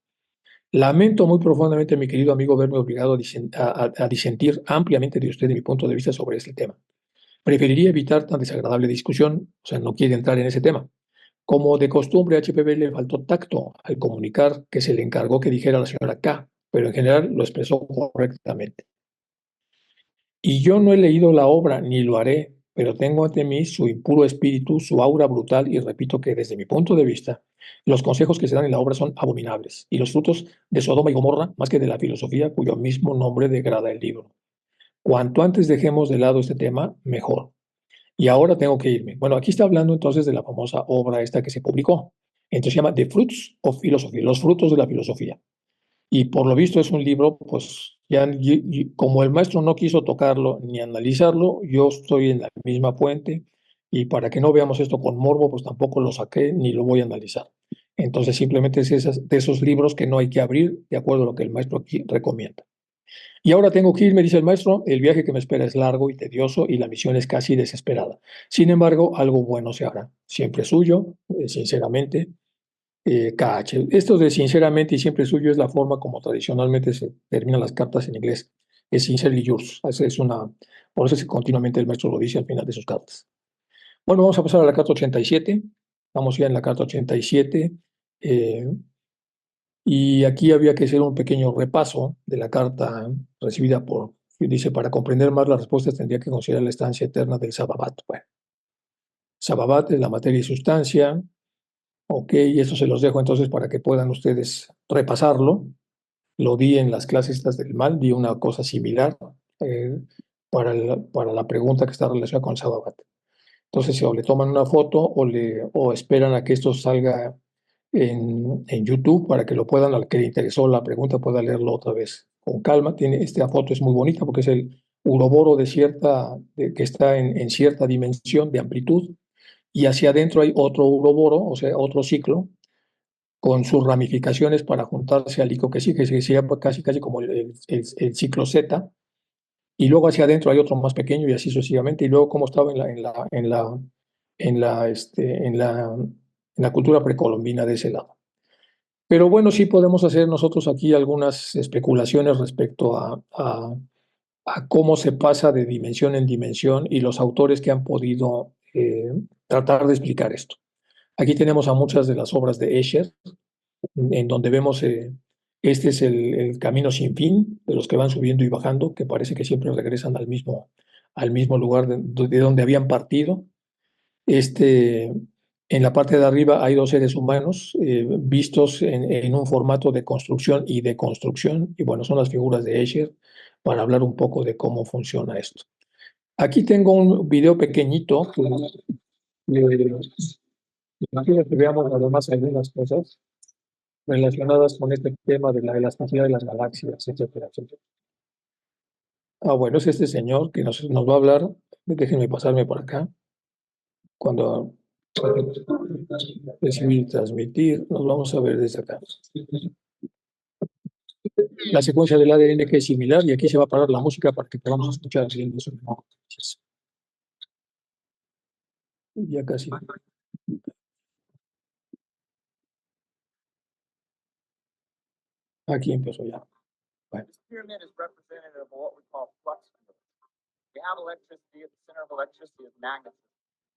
Lamento muy profundamente, mi querido amigo, verme obligado a disentir ampliamente de usted y mi punto de vista sobre este tema. Preferiría evitar tan desagradable discusión, o sea, no quiere entrar en ese tema. Como de costumbre, a HPB le faltó tacto al comunicar que se le encargó que dijera a la señora K, pero en general lo expresó correctamente. Y yo no he leído la obra, ni lo haré, pero tengo ante mí su impuro espíritu, su aura brutal, y repito que desde mi punto de vista, los consejos que se dan en la obra son abominables, y los frutos de Sodoma y Gomorra, más que de la filosofía cuyo mismo nombre degrada el libro. Cuanto antes dejemos de lado este tema, mejor. Y ahora tengo que irme. Bueno, aquí está hablando entonces de la famosa obra esta que se publicó. Entonces se llama The Fruits of Philosophy, los frutos de la filosofía. Y por lo visto es un libro, pues ya como el maestro no quiso tocarlo ni analizarlo, yo estoy en la misma fuente y para que no veamos esto con morbo, pues tampoco lo saqué ni lo voy a analizar. Entonces simplemente es de esos libros que no hay que abrir de acuerdo a lo que el maestro aquí recomienda. Y ahora tengo que ir, me dice el maestro, el viaje que me espera es largo y tedioso y la misión es casi desesperada. Sin embargo, algo bueno se hará. Siempre suyo, sinceramente, KH. Esto de sinceramente y siempre suyo es la forma como tradicionalmente se terminan las cartas en inglés. Es sincerely yours. Es una, por eso continuamente el maestro lo dice al final de sus cartas. Bueno, vamos a pasar a la carta 87. Vamos ya en la carta 87. eh, y aquí había que hacer un pequeño repaso de la carta recibida por, dice, para comprender más las respuestas tendría que considerar la estancia eterna del Sababat. Bueno, Sababat es la materia y sustancia. Ok, y esto se los dejo entonces para que puedan ustedes repasarlo. Lo di en las clases estas del mal, di una cosa similar eh, para la pregunta que está relacionada con Sababat. Entonces, o le toman una foto o esperan a que esto salga en YouTube para que lo puedan, al que le interesó la pregunta, pueda leerlo otra vez con calma. Esta foto es muy bonita porque es el uroboro que está en cierta dimensión de amplitud y hacia adentro hay otro uroboro, o sea, otro ciclo con sus ramificaciones para juntarse al ico que sí, que se llama casi como el ciclo Z, y luego hacia adentro hay otro más pequeño y así sucesivamente, y luego como estaba en la cultura precolombina de ese lado. Pero bueno, sí podemos hacer nosotros aquí algunas especulaciones respecto a cómo se pasa de dimensión en dimensión y los autores que han podido tratar de explicar esto. Aquí tenemos a muchas de las obras de Escher, en donde vemos, este es el camino sin fin de los que van subiendo y bajando, que parece que siempre regresan al mismo lugar de donde habían partido. Este, en la parte de arriba hay dos seres humanos vistos en un formato de construcción y de construcción, y bueno, son las figuras de Escher para hablar un poco de cómo funciona esto. Aquí tengo un video pequeñito quiero que veamos además algunas cosas relacionadas con este tema de la elasticidad de las galaxias, etcétera, etcétera. Bueno, es este señor que nos va a hablar. Déjenme pasarme por acá. Cuando recibir, transmitir, nos vamos a ver desde acá. La secuencia del ADN que es similar y aquí se va a parar la música para que podamos escuchar bien eso. Ya casi. Aquí empezó ya. Bueno. This pyramid is representative of what we call flux fields. We have electricity. At the center of electricity is magnetism.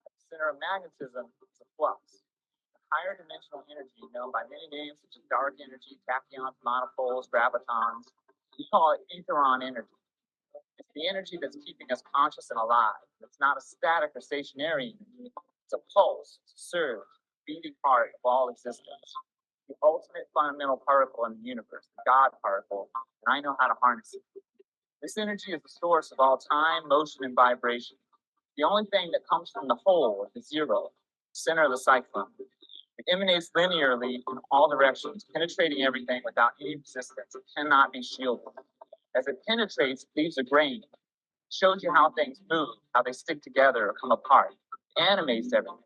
At the center of magnetism is a flux. A higher dimensional energy known by many names such as dark energy, tachyons, monopoles, gravitons. We call it etheron energy. It's the energy that's keeping us conscious and alive. It's not a static or stationary energy. It's a pulse, it's a surge, beating heart of all existence. The ultimate fundamental particle in the universe, the God particle, and I know how to harness it. This energy is the source of all time, motion, and vibration. The only thing that comes from the whole is zero, center of the cyclone. It emanates linearly in all directions, penetrating everything without any resistance. It cannot be shielded. As it penetrates, it leaves a grain. It shows you how things move, how they stick together or come apart. It animates everything.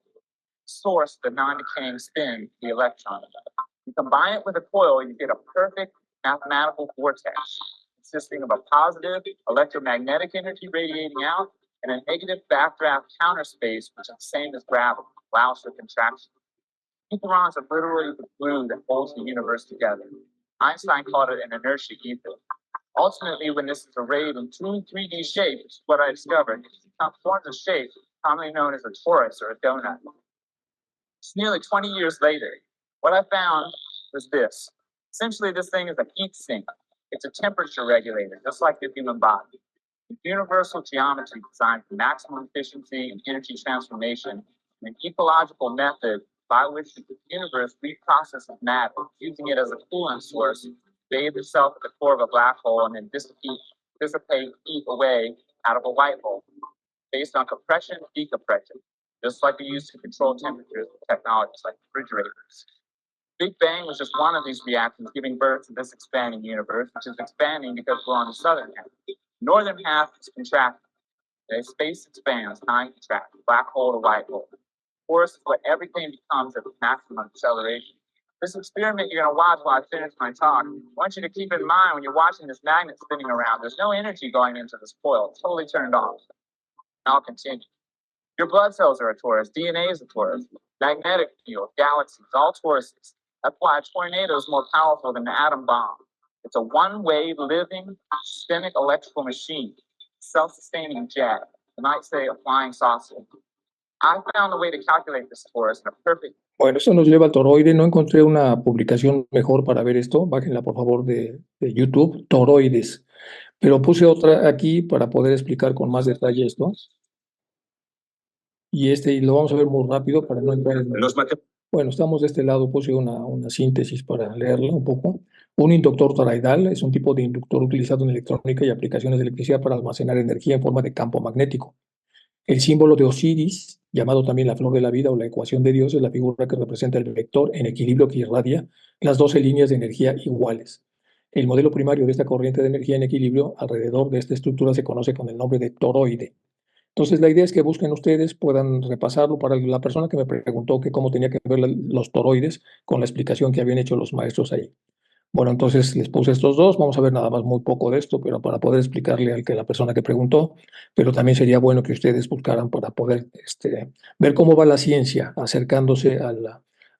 Source the non-decaying spin, the electron. You combine it with a coil, you get a perfect mathematical vortex consisting of a positive electromagnetic energy radiating out and a negative backdraft counter space, which is the same as gravity, allows for contraction. Etherons are literally the glue that holds the universe together. Einstein called it an inertia ether. Ultimately, when this is arrayed in 2 and 3D shape, which is what I discovered, it forms a shape commonly known as a torus or a donut. It's nearly 20 years later. What I found was this. Essentially, this thing is a heat sink. It's a temperature regulator, just like the human body. It's universal geometry designed for maximum efficiency and energy transformation, and an ecological method by which the universe reprocesses matter, using it as a coolant source, bathe itself at the core of a black hole, and then dissipate heat away out of a white hole, based on compression and decompression, just like we use to control temperatures with technologies like refrigerators. Big Bang was just one of these reactions giving birth to this expanding universe, which is expanding because we're on the southern half. Northern half is contracting. The space expands, time contracts, black hole to white hole. Of course, what everything becomes at maximum acceleration. This experiment you're going to watch while I finish my talk, I want you to keep in mind when you're watching this magnet spinning around, there's no energy going into this coil. It's totally turned off. Now I'll continue. Your blood cells are a torus. DNA is a torus. Magnetic field, galaxies, all toruses. That's why a tornado is more powerful than an atom bomb. It's a one-way, living, systemic electrical machine, self-sustaining jet. You might say a flying saucer. I found a way to calculate this torus in a perfect. Bueno, eso nos lleva al toroide. No encontré una publicación mejor para ver esto. Bájenla, por favor, de YouTube, toroides. Pero puse otra aquí para poder explicar con más detalle esto. Y lo vamos a ver muy rápido para no entrar en... Bueno, estamos de este lado, puse una síntesis para leerla un poco. Un inductor toroidal es un tipo de inductor utilizado en electrónica y aplicaciones de electricidad para almacenar energía en forma de campo magnético. El símbolo de Osiris, llamado también la flor de la vida o la ecuación de Dios, es la figura que representa el vector en equilibrio que irradia las 12 líneas de energía iguales. El modelo primario de esta corriente de energía en equilibrio alrededor de esta estructura se conoce con el nombre de toroide. Entonces, la idea es que busquen ustedes, puedan repasarlo. Para la persona que me preguntó que cómo tenía que ver los toroides con la explicación que habían hecho los maestros ahí. Bueno, entonces les puse estos dos. Vamos a ver nada más muy poco de esto, pero para poder explicarle a la persona que preguntó. Pero también sería bueno que ustedes buscaran para poder ver cómo va la ciencia acercándose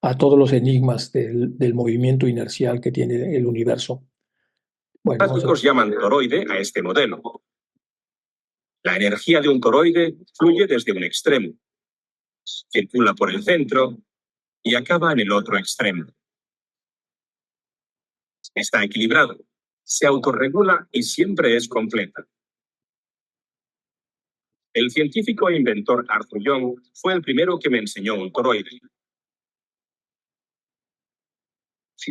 a todos los enigmas del movimiento inercial que tiene el universo. Bueno, Los llaman toroide a este modelo. La energía de un toroide fluye desde un extremo, circula por el centro y acaba en el otro extremo. Está equilibrado, se autorregula y siempre es completa. El científico e inventor Arthur Young fue el primero que me enseñó un toroide.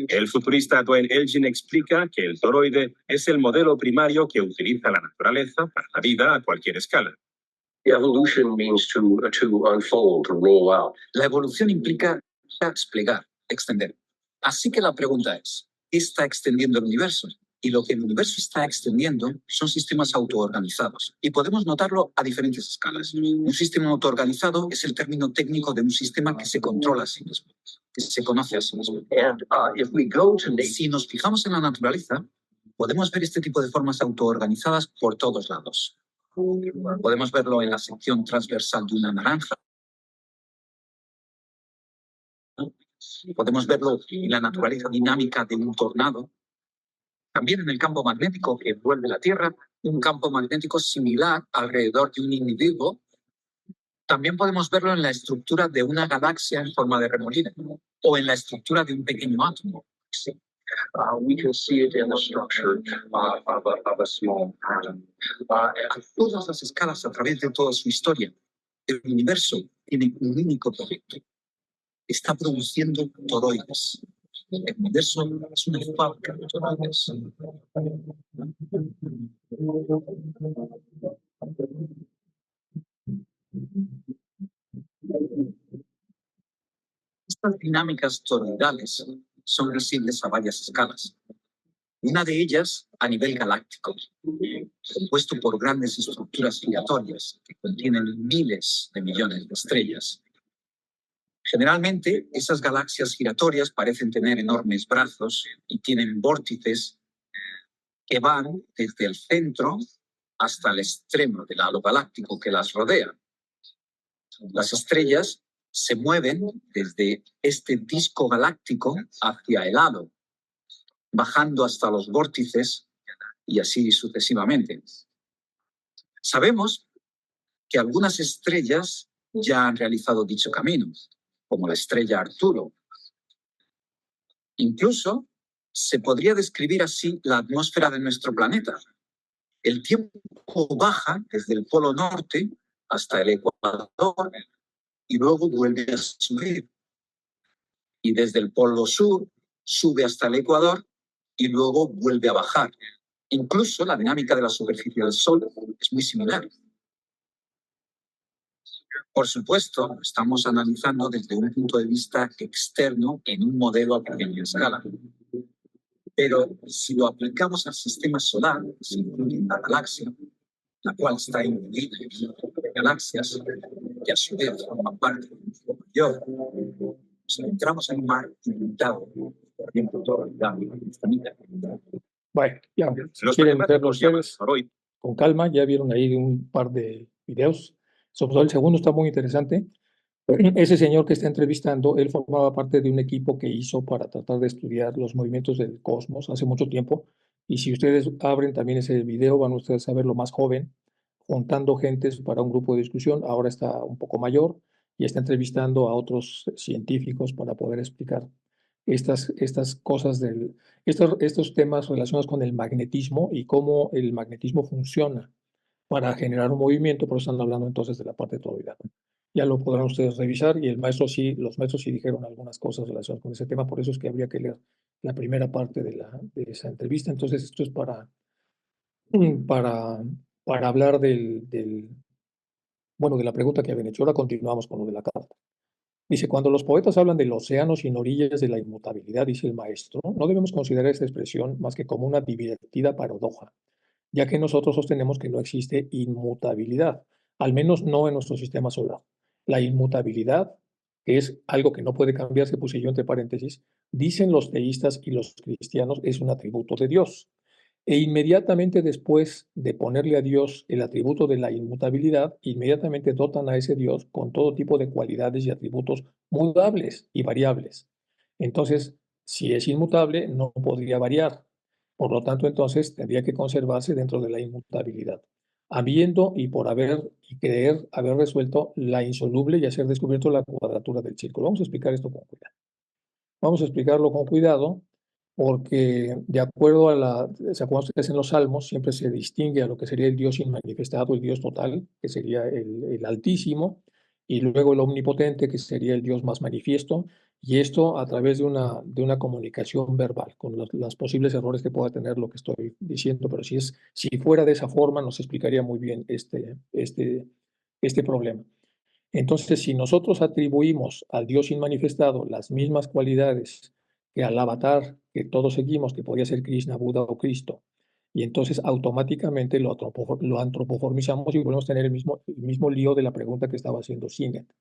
El futurista Dwayne Elgin explica que el toroide es el modelo primario que utiliza la naturaleza para la vida a cualquier escala. Evolution means to unfold, to roll out. La evolución implica desplegar, extender. Así que la pregunta es, ¿qué está extendiendo el universo? Y lo que el universo está extendiendo son sistemas autoorganizados. Y podemos notarlo a diferentes escalas. Un sistema autoorganizado es el término técnico de un sistema que se controla a sí mismo, que se conoce a sí mismo. And if we go to nature, Si nos fijamos en la naturaleza, podemos ver este tipo de formas autoorganizadas por todos lados. Podemos verlo en la sección transversal de una naranja. Podemos verlo en la naturaleza dinámica de un tornado. También en el campo magnético que envuelve la Tierra, un campo magnético similar alrededor de un individuo. También podemos verlo en la estructura de una galaxia en forma de remolino o en la estructura de un pequeño átomo. we can see it in the structure of a small atom. A todas las escalas, a través de toda su historia, el universo tiene un único proyecto. Está produciendo toroides. El universo es una fábrica de toroides. Estas dinámicas toroidales son visibles a varias escalas. Una de ellas a nivel galáctico, compuesto por grandes estructuras giratorias que contienen miles de millones de estrellas. Generalmente, esas galaxias giratorias parecen tener enormes brazos y tienen vórtices que van desde el centro hasta el extremo del halo galáctico que las rodea. Las estrellas se mueven desde este disco galáctico hacia el halo, bajando hasta los vórtices y así sucesivamente. Sabemos que algunas estrellas ya han realizado dicho camino, como la estrella Arturo. Incluso se podría describir así la atmósfera de nuestro planeta. El tiempo baja desde el polo norte hasta el ecuador y luego vuelve a subir. Y desde el polo sur sube hasta el ecuador y luego vuelve a bajar. Incluso la dinámica de la superficie del Sol es muy similar. Por supuesto, estamos analizando desde un punto de vista externo en un modelo a pequeña escala. Pero si lo aplicamos al sistema solar, se incluye la galaxia, la cual está dividida en un grupo de galaxias, que a su vez forman parte de un grupo mayor, nos encontramos en un mar ilimitado, por ejemplo, todo el cambio de esta mitad. Bueno, ya, si Los quieren verlo matemáticos llaman ustedes toroide con calma, ya vieron ahí un par de videos. Sobre todo el segundo está muy interesante. Ese señor que está entrevistando, él formaba parte de un equipo que hizo para tratar de estudiar los movimientos del cosmos hace mucho tiempo. Y si ustedes abren también ese video, van ustedes a verlo más joven, juntando gentes para un grupo de discusión. Ahora está un poco mayor y está entrevistando a otros científicos para poder explicar estas cosas estos temas relacionados con el magnetismo y cómo el magnetismo funciona para generar un movimiento. Por eso están hablando entonces de la parte toroidal. Ya lo podrán ustedes revisar y los maestros sí dijeron algunas cosas relacionadas con ese tema, por eso es que habría que leer la primera parte de esa entrevista. Entonces esto es para hablar bueno, de la pregunta que habían hecho. Ahora continuamos con lo de la carta. Dice, cuando los poetas hablan del océano sin orillas de la inmutabilidad, dice el maestro, no debemos considerar esta expresión más que como una divertida paradoja, ya que nosotros sostenemos que no existe inmutabilidad, al menos no en nuestro sistema solar. La inmutabilidad, que es algo que no puede cambiarse, puse yo entre paréntesis, dicen los teístas y los cristianos, es un atributo de Dios. E inmediatamente después de ponerle a Dios el atributo de la inmutabilidad, inmediatamente dotan a ese Dios con todo tipo de cualidades y atributos mudables y variables. Entonces, si es inmutable, no podría variar. Por lo tanto, entonces tendría que conservarse dentro de la inmutabilidad, habiendo y por haber y creer haber resuelto la insoluble y haber descubierto la cuadratura del círculo. Vamos a explicar esto con cuidado. Vamos a explicarlo con cuidado porque de acuerdo ¿se acuerdan ustedes en los Salmos? Siempre se distingue a lo que sería el Dios inmanifestado, el Dios total, que sería el Altísimo, y luego el Omnipotente, que sería el Dios más manifiesto, y esto a través de una comunicación verbal, con los posibles errores que pueda tener lo que estoy diciendo, pero si fuera de esa forma nos explicaría muy bien este problema. Entonces, si nosotros atribuimos al Dios inmanifestado las mismas cualidades que al avatar que todos seguimos, que podría ser Krishna, Buda o Cristo, y entonces automáticamente lo antropoformizamos y volvemos a tener el mismo lío de la pregunta que estaba haciendo Sinet.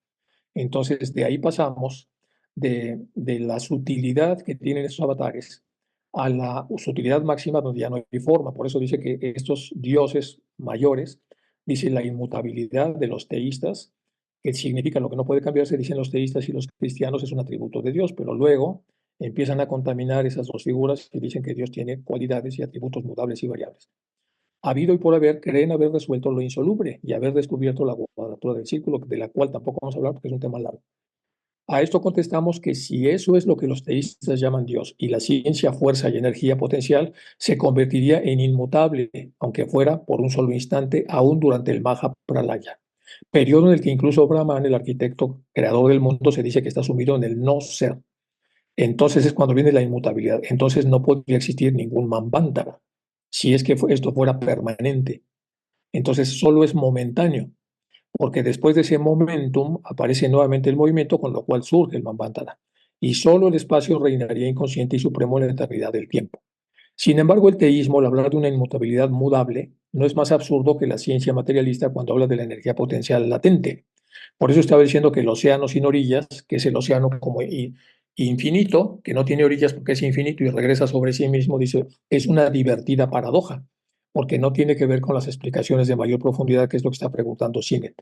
Entonces, de ahí pasamos de la sutilidad que tienen esos avatares a la sutilidad máxima donde ya no hay forma. Por eso dice que estos dioses mayores, dice la inmutabilidad de los teístas, que significa lo que no puede cambiarse, dicen los teístas y los cristianos, es un atributo de Dios, pero luego empiezan a contaminar esas dos figuras y dicen que Dios tiene cualidades y atributos mudables y variables. Habido y por haber, creen haber resuelto lo insoluble y haber descubierto la cuadratura del círculo, de la cual tampoco vamos a hablar porque es un tema largo. A esto contestamos que si eso es lo que los teístas llaman Dios y la ciencia, fuerza y energía potencial, se convertiría en inmutable, aunque fuera por un solo instante, aún durante el Maha Pralaya, periodo en el que incluso Brahman, el arquitecto creador del mundo, se dice que está sumido en el no ser. Entonces es cuando viene la inmutabilidad. Entonces no podría existir ningún Manvantara, si es que esto fuera permanente. Entonces solo es momentáneo, porque después de ese momentum aparece nuevamente el movimiento, con lo cual surge el Manvantara. Y solo el espacio reinaría inconsciente y supremo en la eternidad del tiempo. Sin embargo, el teísmo, al hablar de una inmutabilidad mudable, no es más absurdo que la ciencia materialista cuando habla de la energía potencial latente. Por eso estaba diciendo que el océano sin orillas, que es el océano como infinito, que no tiene orillas porque es infinito y regresa sobre sí mismo, dice, es una divertida paradoja, porque no tiene que ver con las explicaciones de mayor profundidad, que es lo que está preguntando Sinet.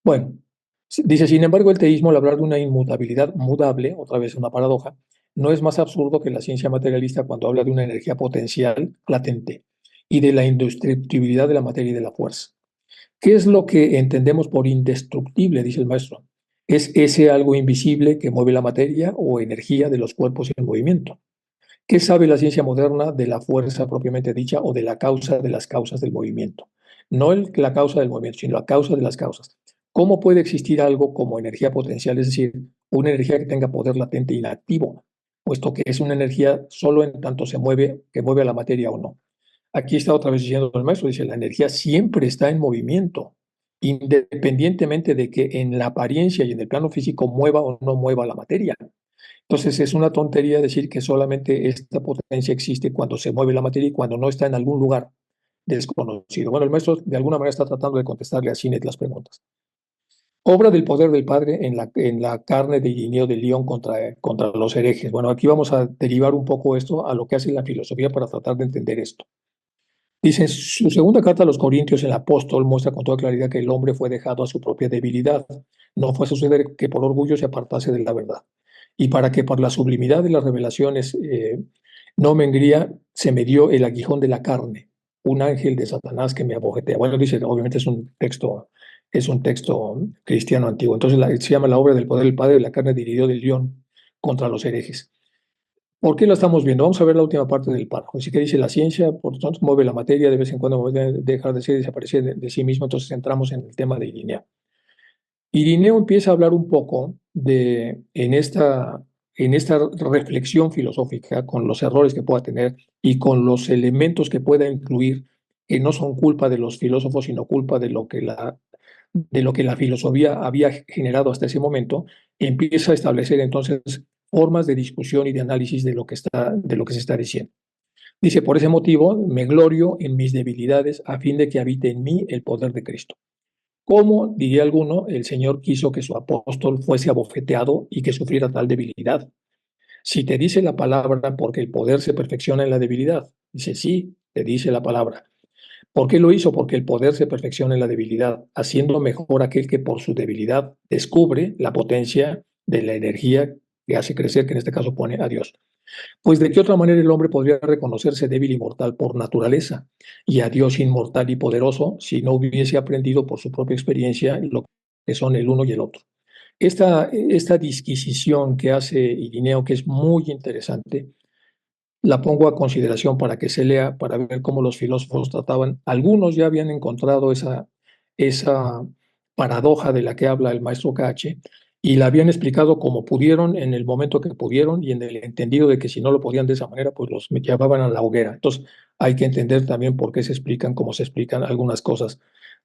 Bueno, dice, sin embargo, el teísmo, al hablar de una inmutabilidad mudable, otra vez una paradoja, no es más absurdo que la ciencia materialista cuando habla de una energía potencial latente y de la indestructibilidad de la materia y de la fuerza. ¿Qué es lo que entendemos por indestructible? Dice el maestro. Es ese algo invisible que mueve la materia o energía de los cuerpos en movimiento. ¿Qué sabe la ciencia moderna de la fuerza propiamente dicha o de la causa de las causas del movimiento? No la causa del movimiento, sino la causa de las causas. ¿Cómo puede existir algo como energía potencial, es decir, una energía que tenga poder latente inactivo, puesto que es una energía solo en tanto se mueve, que mueve a la materia o no? Aquí está otra vez diciendo el maestro, dice, la energía siempre está en movimiento, independientemente de que en la apariencia y en el plano físico mueva o no mueva la materia. Entonces es una tontería decir que solamente esta potencia existe cuando se mueve la materia y cuando no está en algún lugar desconocido. Bueno, el maestro de alguna manera está tratando de contestarle a Sinet las preguntas. Obra del poder del Padre en la carne de Irineo de León contra los herejes. Bueno, aquí vamos a derivar un poco esto a lo que hace la filosofía para tratar de entender esto. Dice, en su segunda carta a los Corintios, el apóstol muestra con toda claridad que el hombre fue dejado a su propia debilidad. No fue a suceder que por orgullo se apartase de la verdad. Y para que por la sublimidad de las revelaciones no me engría, se me dio el aguijón de la carne, un ángel de Satanás que me abofetea. Bueno, dice, obviamente es un texto cristiano antiguo. Entonces se llama la obra del poder del Padre de la carne dirigió del león contra los herejes. ¿Por qué lo estamos viendo? Vamos a ver la última parte del párrafo. Así que dice la ciencia, por lo tanto, mueve la materia, de vez en cuando dejar de ser y desaparecer de sí mismo. Entonces entramos en el tema de Irineo. Irineo empieza a hablar un poco en esta reflexión filosófica, con los errores que pueda tener y con los elementos que pueda incluir, que no son culpa de los filósofos, sino culpa de lo que la filosofía había generado hasta ese momento, empieza a establecer entonces formas de discusión y de análisis de lo que se está diciendo. Dice, por ese motivo me glorio en mis debilidades a fin de que habite en mí el poder de Cristo. ¿Cómo, diría alguno, el Señor quiso que su apóstol fuese abofeteado y que sufriera tal debilidad? Si te dice la palabra, porque el poder se perfecciona en la debilidad. Dice, sí, te dice la palabra. ¿Por qué lo hizo? Porque el poder se perfecciona en la debilidad, haciendo mejor aquel que por su debilidad descubre la potencia de la energía que hace crecer, que en este caso pone a Dios. Pues de qué otra manera el hombre podría reconocerse débil y mortal por naturaleza y a Dios inmortal y poderoso si no hubiese aprendido por su propia experiencia lo que son el uno y el otro. Esta disquisición que hace Irineo, que es muy interesante, la pongo a consideración para que se lea, para ver cómo los filósofos trataban. Algunos ya habían encontrado esa paradoja de la que habla el maestro Cache y la habían explicado como pudieron en el momento que pudieron y en el entendido de que si no lo podían de esa manera, pues los llevaban a la hoguera. Entonces hay que entender también por qué se explican como se explican algunas cosas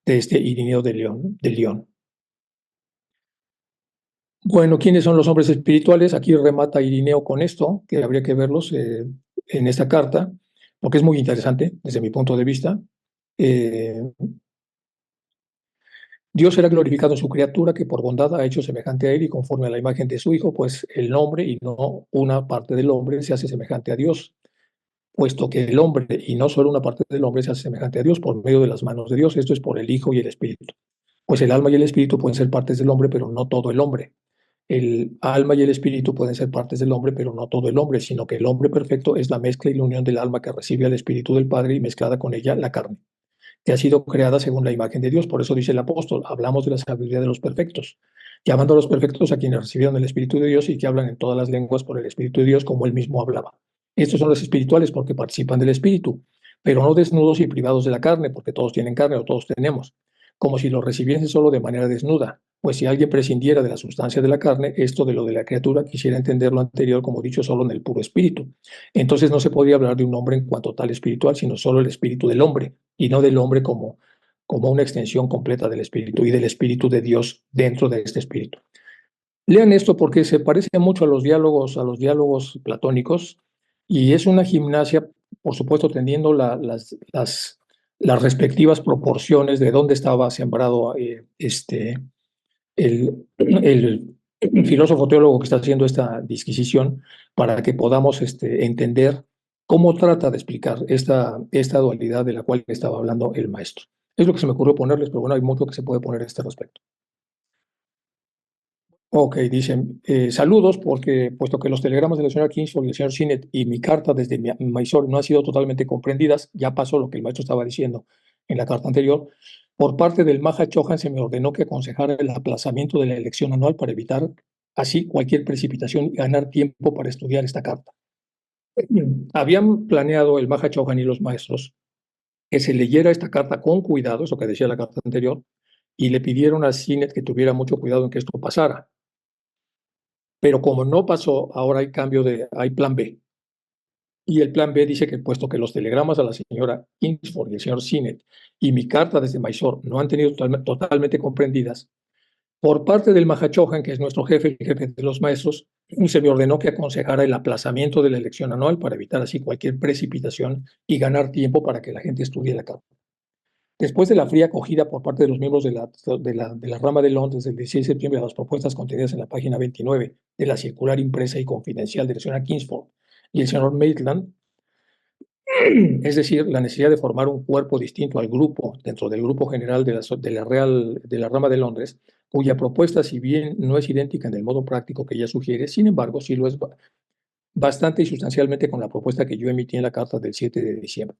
de este Irineo de León. Bueno, ¿quiénes son los hombres espirituales? Aquí remata Irineo con esto, que habría que verlos en esta carta, porque es muy interesante desde mi punto de vista. Eh, Dios será glorificado en su criatura, que por bondad ha hecho semejante a él y conforme a la imagen de su Hijo, pues el hombre y no una parte del hombre se hace semejante a Dios, puesto que el hombre y no solo una parte del hombre se hace semejante a Dios por medio de las manos de Dios, esto es por el Hijo y el Espíritu. Pues el alma y el espíritu pueden ser partes del hombre, pero no todo el hombre. El alma y el espíritu pueden ser partes del hombre, pero no todo el hombre, sino que el hombre perfecto es la mezcla y la unión del alma que recibe al espíritu del Padre y mezclada con ella la carne, que ha sido creada según la imagen de Dios. Por eso dice el apóstol, hablamos de la sabiduría de los perfectos, llamando a los perfectos a quienes recibieron el Espíritu de Dios y que hablan en todas las lenguas por el Espíritu de Dios, como él mismo hablaba. Estos son los espirituales porque participan del Espíritu, pero no desnudos y privados de la carne, porque todos tienen carne o todos tenemos, como si lo recibiesen solo de manera desnuda. Pues si alguien prescindiera de la sustancia de la carne, esto de lo de la criatura quisiera entender lo anterior como dicho solo en el puro espíritu. Entonces no se podría hablar de un hombre en cuanto tal espiritual, sino solo el espíritu del hombre, y no del hombre como una extensión completa del espíritu y del espíritu de Dios dentro de este espíritu. Lean esto porque se parece mucho a los diálogos platónicos, y es una gimnasia, por supuesto, teniendo las respectivas proporciones de dónde estaba sembrado el filósofo teólogo que está haciendo esta disquisición, para que podamos entender cómo trata de explicar esta dualidad de la cual estaba hablando el maestro. Es lo que se me ocurrió ponerles, pero bueno, hay mucho que se puede poner a este respecto. Ok, dicen, saludos, porque puesto que los telegramas de la señora Kingsford y el señor Sinet y mi carta desde Mysore no han sido totalmente comprendidas, ya pasó lo que el maestro estaba diciendo en la carta anterior. Por parte del Maha Chohan se me ordenó que aconsejara el aplazamiento de la elección anual para evitar así cualquier precipitación y ganar tiempo para estudiar esta carta. Habían planeado el Maha Chohan y los maestros que se leyera esta carta con cuidado, eso que decía la carta anterior, y le pidieron a Sinet que tuviera mucho cuidado en que esto pasara. Pero como no pasó, ahora hay plan B. Y el plan B dice que puesto que los telegramas a la señora Kingsford y el señor Sinet y mi carta desde Mysore no han tenido totalmente comprendidas, por parte del Mahachohan, que es nuestro jefe, el jefe de los maestros, se me ordenó que aconsejara el aplazamiento de la elección anual para evitar así cualquier precipitación y ganar tiempo para que la gente estudie la carta. Después de la fría acogida por parte de los miembros de la rama de Londres del 16 de septiembre a las propuestas contenidas en la página 29 de la circular impresa y confidencial de la señora Kingsford y el señor Maitland, es decir, la necesidad de formar un cuerpo distinto al grupo dentro del grupo general de la rama de Londres, cuya propuesta, si bien no es idéntica en el modo práctico que ella sugiere, sin embargo, sí lo es bastante y sustancialmente con la propuesta que yo emití en la carta del 7 de diciembre.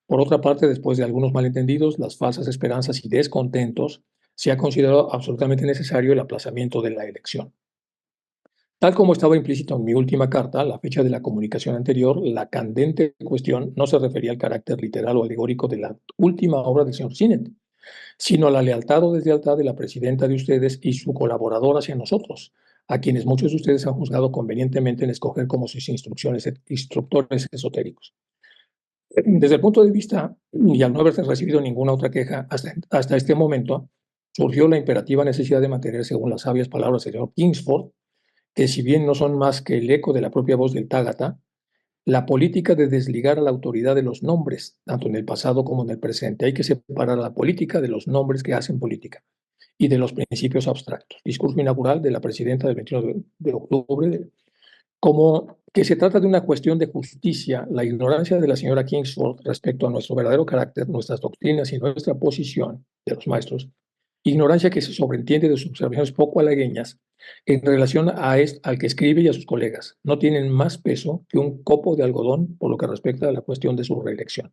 Por otra parte, después de algunos malentendidos, las falsas esperanzas y descontentos, se ha considerado absolutamente necesario el aplazamiento de la elección. Tal como estaba implícito en mi última carta, la fecha de la comunicación anterior, la candente cuestión no se refería al carácter literal o alegórico de la última obra del señor Sinet, sino a la lealtad o deslealtad de la presidenta de ustedes y su colaborador hacia nosotros, a quienes muchos de ustedes han juzgado convenientemente en escoger como sus instructores esotéricos. Desde el punto de vista, y al no haberse recibido ninguna otra queja hasta este momento, surgió la imperativa necesidad de mantener, según las sabias palabras del señor Kingsford, que si bien no son más que el eco de la propia voz del Tágata, la política de desligar a la autoridad de los nombres, tanto en el pasado como en el presente. Hay que separar a la política de los nombres que hacen política y de los principios abstractos. Discurso inaugural de la presidenta del 21 de octubre, como que se trata de una cuestión de justicia, la ignorancia de la señora Kingsford respecto a nuestro verdadero carácter, nuestras doctrinas y nuestra posición de los maestros, ignorancia que se sobreentiende de sus observaciones poco halagüeñas en relación al que escribe y a sus colegas, no tienen más peso que un copo de algodón por lo que respecta a la cuestión de su reelección.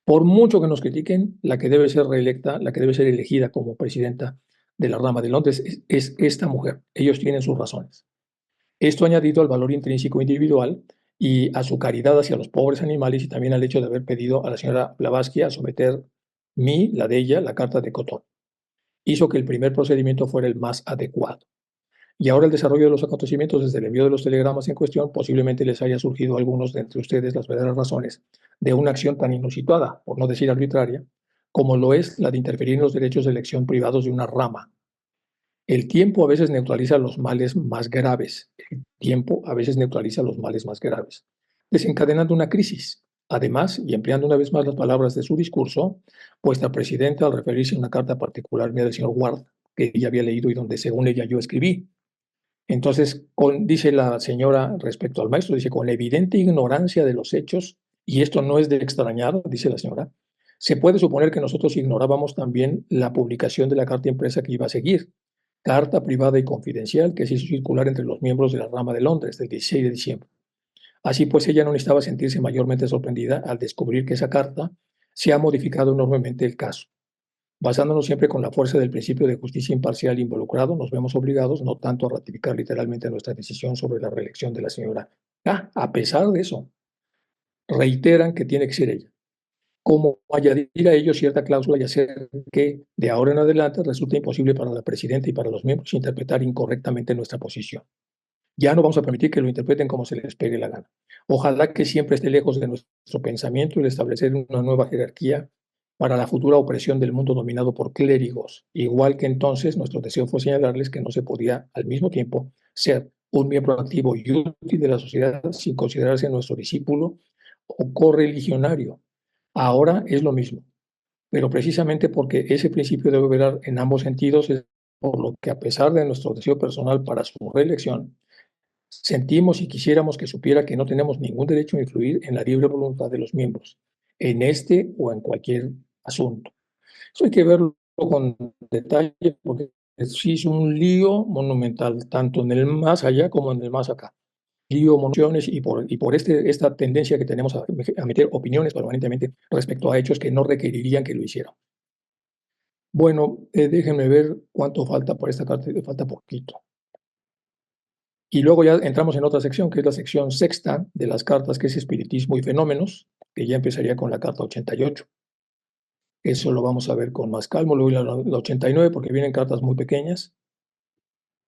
Por mucho que nos critiquen, la que debe ser reelecta, la que debe ser elegida como presidenta de la rama de Londres es esta mujer. Ellos tienen sus razones. Esto añadido al valor intrínseco individual y a su caridad hacia los pobres animales y también al hecho de haber pedido a la señora Blavatsky a someter la de ella, la carta de Cotón, hizo que el primer procedimiento fuera el más adecuado. Y ahora el desarrollo de los acontecimientos desde el envío de los telegramas en cuestión, posiblemente les haya surgido a algunos de entre ustedes las verdaderas razones de una acción tan inusitada, por no decir arbitraria, como lo es la de interferir en los derechos de elección privados de una rama. El tiempo a veces neutraliza los males más graves. El tiempo a veces neutraliza los males más graves, desencadenando una crisis. Además, y empleando una vez más las palabras de su discurso, vuestra presidenta, al referirse a una carta particular mía del señor Ward, que ella había leído y donde según ella yo escribí. Entonces, dice la señora respecto al maestro, dice, con evidente ignorancia de los hechos, y esto no es de extrañar, dice la señora, se puede suponer que nosotros ignorábamos también la publicación de la carta impresa que iba a seguir, carta privada y confidencial que se hizo circular entre los miembros de la rama de Londres del 16 de diciembre. Así pues, ella no necesitaba sentirse mayormente sorprendida al descubrir que esa carta se ha modificado enormemente el caso. Basándonos siempre con la fuerza del principio de justicia imparcial involucrado, nos vemos obligados no tanto a ratificar literalmente nuestra decisión sobre la reelección de la señora. A pesar de eso, reiteran que tiene que ser ella, como añadir a ello cierta cláusula y hacer que de ahora en adelante resulte imposible para la presidenta y para los miembros interpretar incorrectamente nuestra posición. Ya no vamos a permitir que lo interpreten como se les pegue la gana. Ojalá que siempre esté lejos de nuestro pensamiento el establecer una nueva jerarquía para la futura opresión del mundo dominado por clérigos, igual que entonces nuestro deseo fue señalarles que no se podía al mismo tiempo ser un miembro activo y útil de la sociedad sin considerarse nuestro discípulo o correligionario. Ahora es lo mismo, pero precisamente porque ese principio debe operar en ambos sentidos es por lo que a pesar de nuestro deseo personal para su reelección, sentimos y quisiéramos que supiera que no tenemos ningún derecho a influir en la libre voluntad de los miembros, en este o en cualquier asunto. Eso hay que verlo con detalle porque sí es un lío monumental, tanto en el más allá como en el más acá. Lío, mociones y por esta tendencia que tenemos a meter opiniones permanentemente respecto a hechos que no requerirían que lo hicieran. Bueno, déjenme ver cuánto falta por esta carta, falta poquito. Y luego ya entramos en otra sección, que es la sección sexta de las cartas, que es espiritismo y fenómenos, que ya empezaría con la carta 88. Eso lo vamos a ver con más calma, luego la 89, porque vienen cartas muy pequeñas.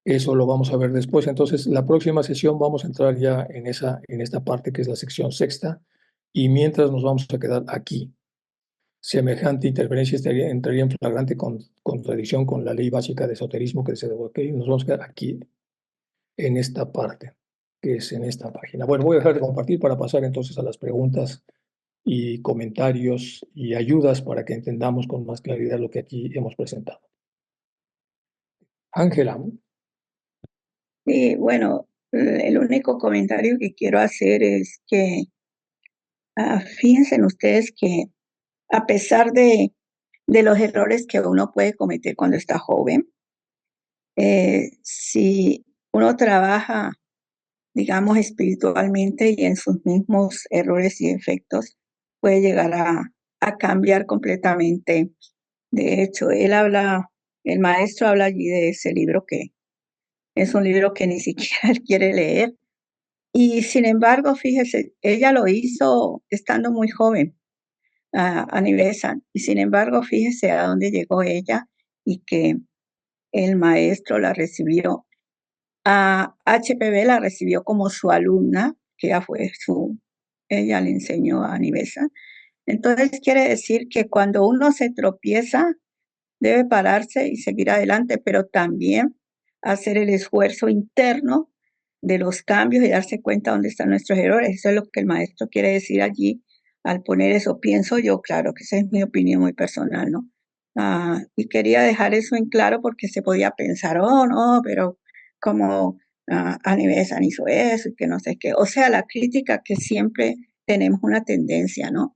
Eso lo vamos a ver después. Entonces, la próxima sesión vamos a entrar ya en esta parte que es la sección sexta, y mientras nos vamos a quedar aquí. Semejante interferencia entraría en flagrante contradicción con la ley básica de esoterismo que se debe. Nos vamos a quedar aquí, en esta parte, que es en esta página. Bueno, voy a dejar de compartir para pasar entonces a las preguntas y comentarios y ayudas para que entendamos con más claridad lo que aquí hemos presentado. Ángela. Bueno, el único comentario que quiero hacer es que fíjense ustedes que a pesar de los errores que uno puede cometer cuando está joven, si uno trabaja, digamos, espiritualmente y en sus mismos errores y efectos, puede llegar a cambiar completamente. De hecho, el maestro habla allí de ese libro que es un libro que ni siquiera él quiere leer. Y sin embargo, fíjese, ella lo hizo estando muy joven, a Nivesan. Y sin embargo, fíjese a dónde llegó ella y que el maestro la recibió. A HPV la recibió como su alumna, que ella le enseñó a Nivesan. Entonces quiere decir que cuando uno se tropieza, debe pararse y seguir adelante, pero también hacer el esfuerzo interno de los cambios y darse cuenta dónde están nuestros errores. Eso es lo que el maestro quiere decir allí al poner eso. Pienso yo, claro, que esa es mi opinión muy personal, ¿no? Y quería dejar eso en claro porque se podía pensar, oh, no, pero como Anivesan hizo eso y que no sé qué. O sea, la crítica que siempre tenemos una tendencia, ¿no?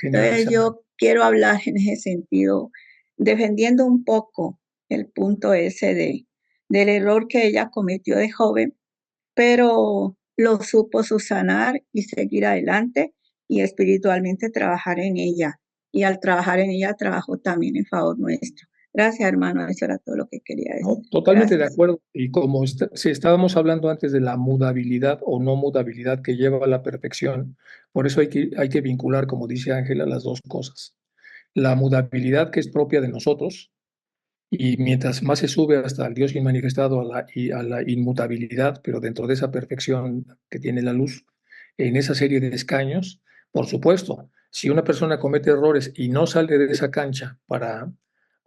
Entonces yo quiero hablar en ese sentido, defendiendo un poco el punto ese del error que ella cometió de joven, pero lo supo subsanar y seguir adelante y espiritualmente trabajar en ella. Y al trabajar en ella, trabajó también en favor nuestro. Gracias, hermano. Eso era todo lo que quería decir. No, totalmente Gracias. de acuerdo. Y como si estábamos hablando antes de la mudabilidad o no mudabilidad que lleva a la perfección, por eso hay que vincular, como dice Ángela, las dos cosas. La mudabilidad que es propia de nosotros, y mientras más se sube hasta el Dios inmanifestado a la inmutabilidad, pero dentro de esa perfección que tiene la luz, en esa serie de escaños, por supuesto, si una persona comete errores y no sale de esa cancha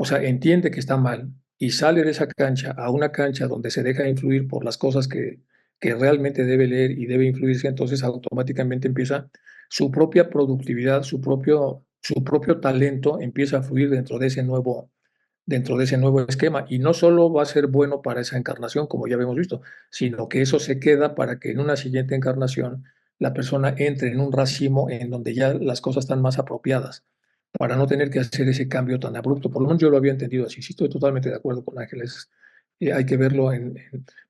o sea, entiende que está mal, y sale de esa cancha a una cancha donde se deja influir por las cosas que realmente debe leer y debe influirse, entonces automáticamente empieza su propia productividad, su propio talento empieza a fluir dentro de ese nuevo esquema. Y no solo va a ser bueno para esa encarnación, como ya habíamos visto, sino que eso se queda para que en una siguiente encarnación la persona entre en un racimo en donde ya las cosas están más apropiadas, para no tener que hacer ese cambio tan abrupto. Por lo menos yo lo había entendido así. Sí, estoy totalmente de acuerdo con Ángeles. Hay que verlo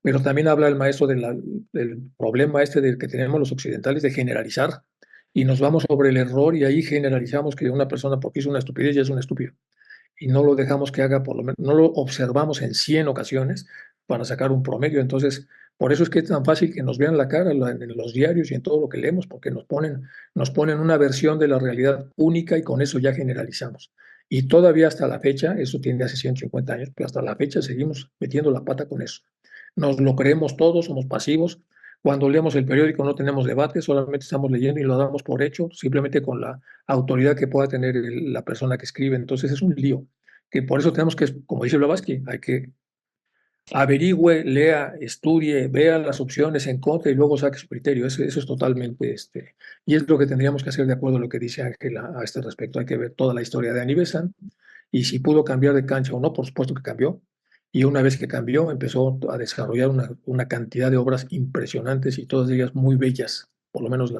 pero también habla el maestro del problema este del que tenemos los occidentales de generalizar y nos vamos sobre el error y ahí generalizamos que una persona porque hizo una estupidez ya es un estúpido y no lo dejamos que haga, por lo menos, no lo observamos en 100 ocasiones para sacar un promedio. Entonces, por eso es que es tan fácil que nos vean la cara en los diarios y en todo lo que leemos, porque nos ponen una versión de la realidad única y con eso ya generalizamos. Y todavía hasta la fecha, eso tiene hace 150 años, pero hasta la fecha seguimos metiendo la pata con eso. Nos lo creemos todos, somos pasivos. Cuando leemos el periódico no tenemos debate, solamente estamos leyendo y lo damos por hecho, simplemente con la autoridad que pueda tener la persona que escribe. Entonces es un lío, que por eso tenemos que, como dice Blavatsky, hay que averigüe, lea, estudie, vea las opciones en contra y luego saque su criterio. Eso es totalmente, y es lo que tendríamos que hacer de acuerdo a lo que dice Ángela a este respecto. Hay que ver toda la historia de Annie Besant y si pudo cambiar de cancha o no, por supuesto que cambió. Y una vez que cambió, empezó a desarrollar una cantidad de obras impresionantes y todas ellas muy bellas, por lo menos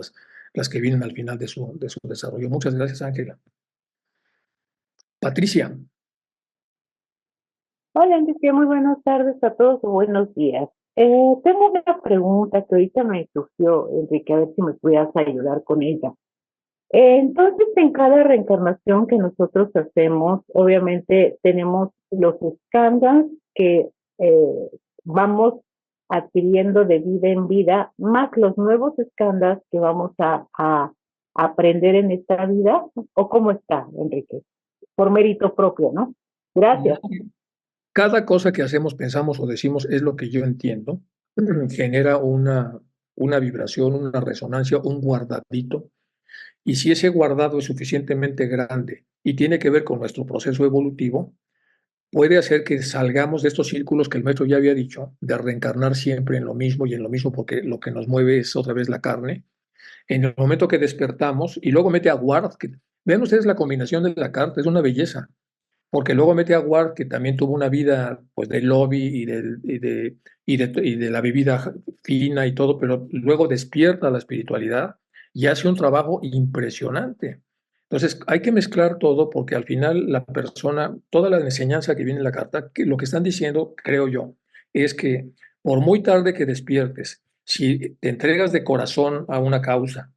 las que vienen al final de su desarrollo. Muchas gracias, Ángela. Patricia. Hola, Enrique, muy buenas tardes a todos o buenos días. Tengo una pregunta que ahorita me surgió, Enrique, a ver si me pudieras ayudar con ella. Entonces, en cada reencarnación que nosotros hacemos, obviamente tenemos los escándalos que vamos adquiriendo de vida en vida, más los nuevos escándalos que vamos a aprender en esta vida, ¿o cómo está, Enrique? Por mérito propio, ¿no? Gracias. Cada cosa que hacemos, pensamos o decimos es lo que yo entiendo, genera una vibración, una resonancia, un guardadito. Y si ese guardado es suficientemente grande y tiene que ver con nuestro proceso evolutivo, puede hacer que salgamos de estos círculos que el maestro ya había dicho, de reencarnar siempre en lo mismo y en lo mismo, porque lo que nos mueve es otra vez la carne. En el momento que despertamos, y luego mete a Ward, que vean ustedes la combinación de la carta, es una belleza porque luego mete a Ward, que también tuvo una vida pues, de lobby y de la bebida fina y todo, pero luego despierta la espiritualidad y hace un trabajo impresionante. Entonces, hay que mezclar todo porque al final la persona, toda la enseñanza que viene en la carta, que lo que están diciendo, creo yo, es que por muy tarde que despiertes, si te entregas de corazón a una causa,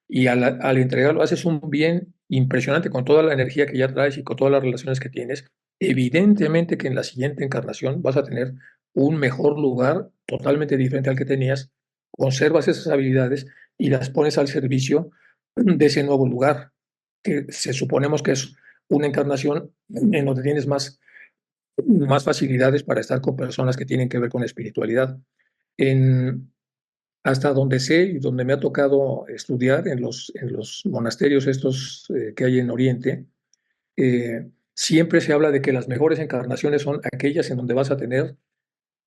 y al entregarlo haces un bien impresionante con toda la energía que ya traes y con todas las relaciones que tienes, evidentemente que en la siguiente encarnación vas a tener un mejor lugar totalmente diferente al que tenías, conservas esas habilidades y las pones al servicio de ese nuevo lugar, que se suponemos que es una encarnación en donde tienes más facilidades para estar con personas que tienen que ver con espiritualidad. En, hasta donde sé y donde me ha tocado estudiar en los monasterios estos que hay en Oriente, siempre se habla de que las mejores encarnaciones son aquellas en donde vas a tener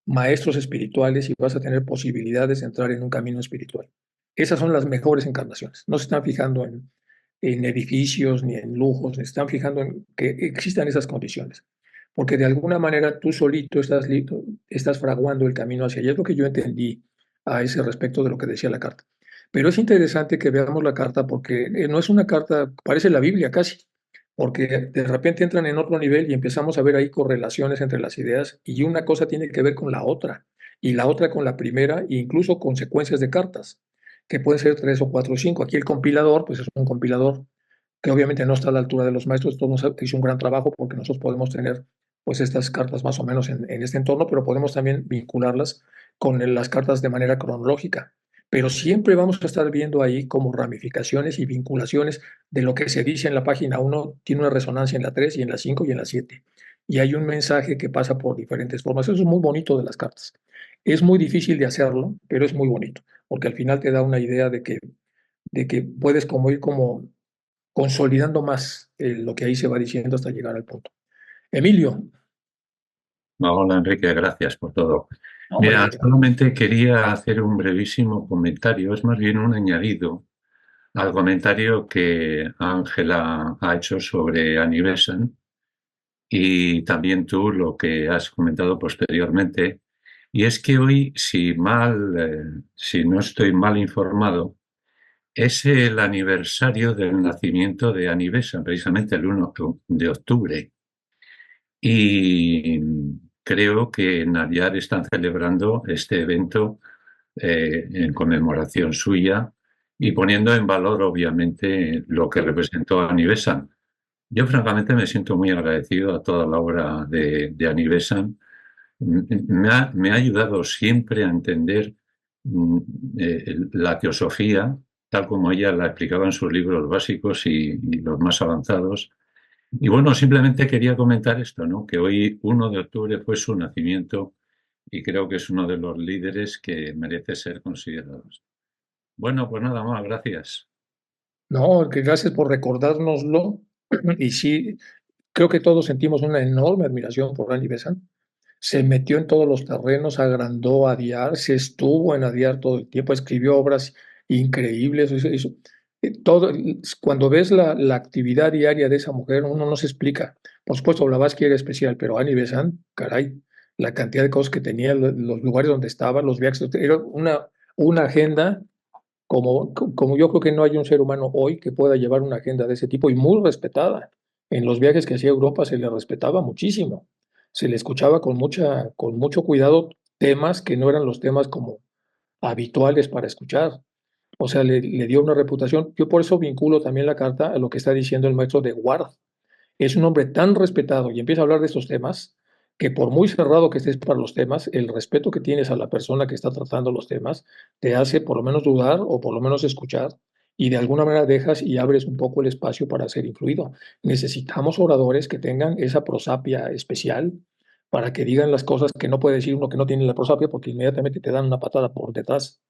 maestros espirituales y vas a tener posibilidades de entrar en un camino espiritual. Esas son las mejores encarnaciones. No se están fijando en edificios ni en lujos, se están fijando en que existan esas condiciones. Porque de alguna manera tú solito estás fraguando el camino hacia allá. Es lo que yo entendí a ese respecto de lo que decía la carta. Pero es interesante que veamos la carta porque no es una carta, parece la Biblia casi, porque de repente entran en otro nivel y empezamos a ver ahí correlaciones entre las ideas y una cosa tiene que ver con la otra y la otra con la primera e incluso consecuencias de cartas, que pueden ser 3 o 4 o 5. Aquí el compilador, pues es un compilador que obviamente no está a la altura de los maestros, todos hizo un gran trabajo porque nosotros podemos tener pues estas cartas más o menos en este entorno, pero podemos también vincularlas con las cartas de manera cronológica. Pero siempre vamos a estar viendo ahí como ramificaciones y vinculaciones de lo que se dice en la página 1, tiene una resonancia en la 3 y en la 5 y en la 7. Y hay un mensaje que pasa por diferentes formas. Eso es muy bonito de las cartas. Es muy difícil de hacerlo, pero es muy bonito, porque al final te da una idea de que puedes como ir como consolidando más lo que ahí se va diciendo hasta llegar al punto. Emilio. Hola Enrique, gracias por todo. Hombre, Mira, solamente quería hacer un brevísimo comentario, es más bien un añadido al comentario que Ángela ha hecho sobre Annie Besant y también tú lo que has comentado posteriormente. Y es que hoy, si no estoy mal informado, es el aniversario del nacimiento de Annie Besant, precisamente el 1 de octubre. Y creo que en Nadiar están celebrando este evento en conmemoración suya y poniendo en valor, obviamente, lo que representó Annie Besant. Yo, francamente, me siento muy agradecido a toda la obra de Annie Besant. Me ha ayudado siempre a entender mm, la teosofía, tal como ella la explicaba en sus libros básicos y los más avanzados. Y bueno, simplemente quería comentar esto, ¿no? Que hoy, 1 de octubre, fue su nacimiento y creo que es uno de los líderes que merece ser considerados. Bueno, pues nada más, gracias. no, que gracias por recordárnoslo. Y sí, creo que todos sentimos una enorme admiración por Annie Besant. Se metió en todos los terrenos, agrandó a Diar, se estuvo en Adiar todo el tiempo, escribió obras increíbles. Todo, cuando ves la actividad diaria de esa mujer, uno no se explica. Por supuesto, Blavatsky era especial, pero Annie Besant, caray, la cantidad de cosas que tenía, los lugares donde estaba, los viajes, era una agenda como yo creo que no hay un ser humano hoy que pueda llevar una agenda de ese tipo y muy respetada. En los viajes que hacía a Europa se le respetaba muchísimo. Se le escuchaba con mucho cuidado temas que no eran los temas como habituales para escuchar. O sea, le dio una reputación. Yo por eso vinculo también la carta a lo que está diciendo el maestro de Ward. Es un hombre tan respetado y empieza a hablar de estos temas que por muy cerrado que estés para los temas, el respeto que tienes a la persona que está tratando los temas te hace por lo menos dudar o por lo menos escuchar y de alguna manera dejas y abres un poco el espacio para ser influido. Necesitamos oradores que tengan esa prosapia especial para que digan las cosas que no puede decir uno que no tiene la prosapia porque inmediatamente te dan una patada por detrás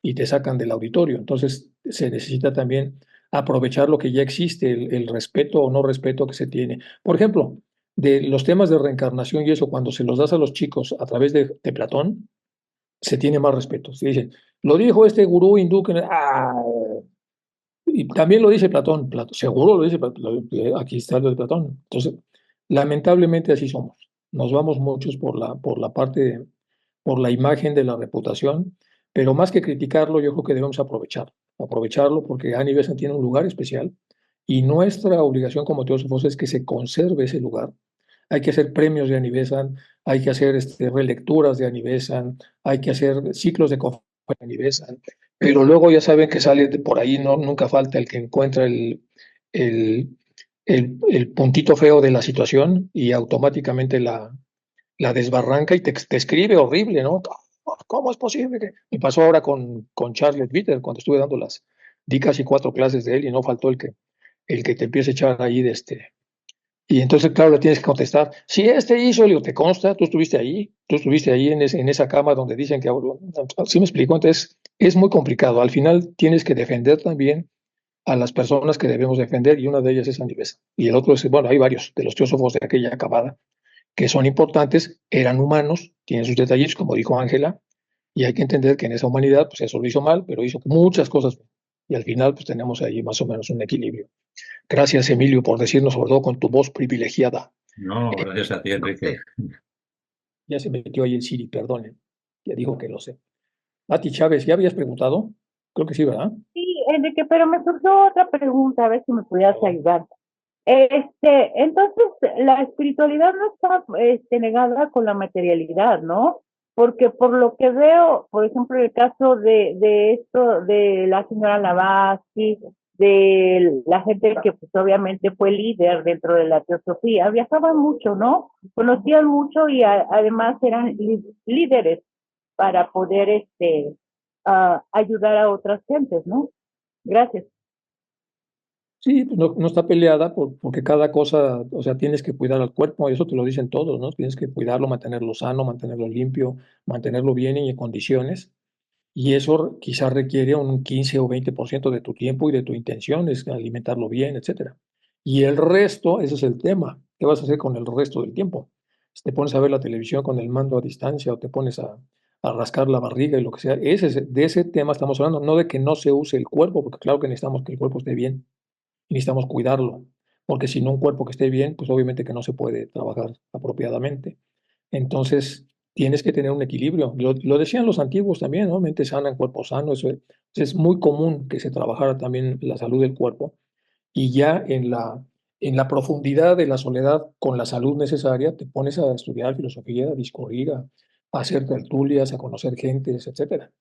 y te sacan del auditorio. Entonces se necesita también aprovechar lo que ya existe, el respeto o no respeto que se tiene. Por ejemplo, de los temas de reencarnación y eso, cuando se los das a los chicos a través de Platón, se tiene más respeto. Se dice, lo dijo este gurú hindú que... y también lo dice Platón, seguro lo dice, aquí está lo de Platón. Entonces, lamentablemente así somos. Nos vamos muchos por la parte, por la imagen de la reputación, pero más que criticarlo, yo creo que debemos aprovecharlo porque Annie Besant tiene un lugar especial y nuestra obligación como teósofos es que se conserve ese lugar. Hay que hacer premios de Annie Besant, hay que hacer relecturas de Annie Besant, hay que hacer ciclos de conferencias de Annie Besant, pero luego ya saben que sale por ahí, no, nunca falta el que encuentra el, el puntito feo de la situación y automáticamente la desbarranca y te escribe horrible, ¿no? ¿Cómo es posible que...? Me pasó ahora con Charles Bitter, cuando estuve dando di casi 4 clases de él y no faltó el que te empiece a echar ahí de Y entonces, claro, le tienes que contestar, si este hizo, le digo, ¿te consta? Tú estuviste ahí en esa cama donde dicen que... ¿Sí me explico? Entonces, es muy complicado. Al final tienes que defender también a las personas que debemos defender y una de ellas es Annie Besant. Y el otro es, bueno, hay varios de los teósofos de aquella acabada que son importantes, eran humanos, tienen sus detalles, como dijo Ángela, y hay que entender que en esa humanidad, pues eso lo hizo mal, pero hizo muchas cosas. Y al final, pues tenemos ahí más o menos un equilibrio. Gracias, Emilio, por decirnos, sobre todo con tu voz privilegiada. No, gracias a ti, Enrique. Ya se metió ahí el Siri, perdonen. Ya dijo que lo sé. Mati Chávez, ¿ya habías preguntado? Creo que sí, ¿verdad? Sí, Enrique, pero me surgió otra pregunta, a ver si me pudieras ayudar. Entonces, la espiritualidad no está negada con la materialidad, ¿no? Porque por lo que veo, por ejemplo, el caso de esto, de la señora Blavatsky, de la gente que pues obviamente fue líder dentro de la teosofía, viajaban mucho, ¿no? Conocían mucho y además eran líderes para poder ayudar a otras gentes, ¿no? Gracias. Sí, pues no está peleada porque cada cosa, o sea, tienes que cuidar al cuerpo, eso te lo dicen todos, ¿no? Tienes que cuidarlo, mantenerlo sano, mantenerlo limpio, mantenerlo bien y en condiciones. Y eso quizás requiere un 15 o 20% de tu tiempo y de tu intención, es alimentarlo bien, etcétera. Y el resto, ese es el tema. ¿Qué vas a hacer con el resto del tiempo? te pones a ver la televisión con el mando a distancia o te pones a rascar la barriga y lo que sea. De ese tema estamos hablando, no de que no se use el cuerpo, porque claro que necesitamos que el cuerpo esté bien y necesitamos cuidarlo, porque si no un cuerpo que esté bien, pues obviamente que no se puede trabajar apropiadamente. Entonces, tienes que tener un equilibrio. Lo decían los antiguos también, ¿no? Mente sana en cuerpo sano. Eso es muy común que se trabajara también la salud del cuerpo y ya en la profundidad de la soledad con la salud necesaria, te pones a estudiar filosofía, a discurrir, a hacer tertulias, a conocer gentes, etcétera.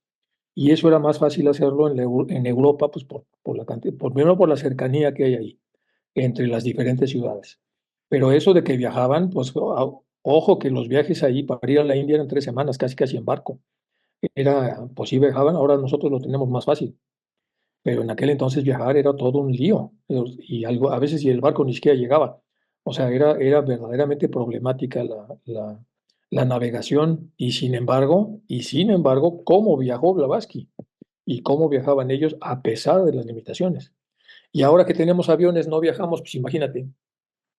Y eso era más fácil hacerlo en Europa, pues primero por la cercanía que hay ahí entre las diferentes ciudades. Pero eso de que viajaban, pues ojo que los viajes ahí para ir a la India eran 3 semanas, casi casi en barco. Pues sí viajaban, ahora nosotros lo tenemos más fácil. Pero en aquel entonces viajar era todo un lío y a veces y el barco ni siquiera llegaba. O sea, era verdaderamente problemática la navegación y sin embargo, cómo viajó Blavatsky y cómo viajaban ellos a pesar de las limitaciones. Y ahora que tenemos aviones no viajamos, pues imagínate,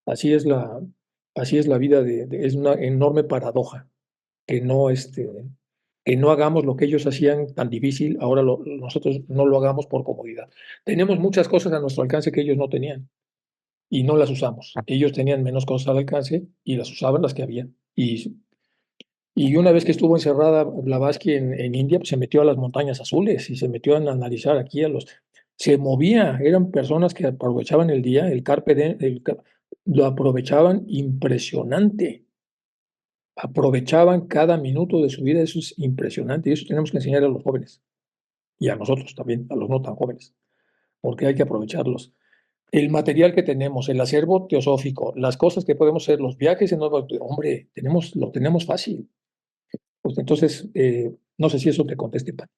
así es la vida, es una enorme paradoja que no hagamos lo que ellos hacían tan difícil, ahora nosotros no lo hagamos por comodidad. Tenemos muchas cosas a nuestro alcance que ellos no tenían y no las usamos. Ellos tenían menos cosas al alcance y las usaban las que había. Y una vez que estuvo encerrada Blavatsky en India, pues se metió a las montañas azules y se metió a analizar aquí Se movía, eran personas que aprovechaban el día, el carpe diem, lo aprovechaban impresionante. Aprovechaban cada minuto de su vida, eso es impresionante y eso tenemos que enseñar a los jóvenes y a nosotros también, a los no tan jóvenes, porque hay que aprovecharlos. El material que tenemos, el acervo teosófico, las cosas que podemos hacer, los viajes en hombre, lo tenemos fácil. Pues entonces, no sé si eso te conteste, Pat.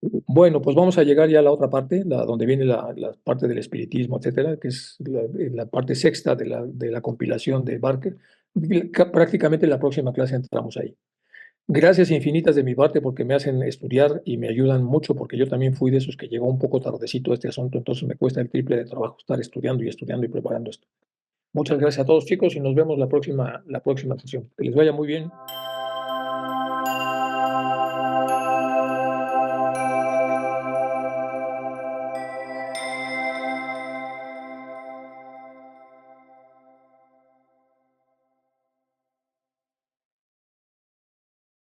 Bueno, pues vamos a llegar ya a la otra parte, donde viene la parte del espiritismo, etcétera, que es la parte sexta de la compilación de Barker. Prácticamente en la próxima clase entramos ahí. Gracias infinitas de mi parte porque me hacen estudiar y me ayudan mucho porque yo también fui de esos que llegó un poco tardecito a este asunto, entonces me cuesta el triple de trabajo estar estudiando y preparando esto. Muchas gracias a todos chicos y nos vemos la próxima sesión. Que les vaya muy bien.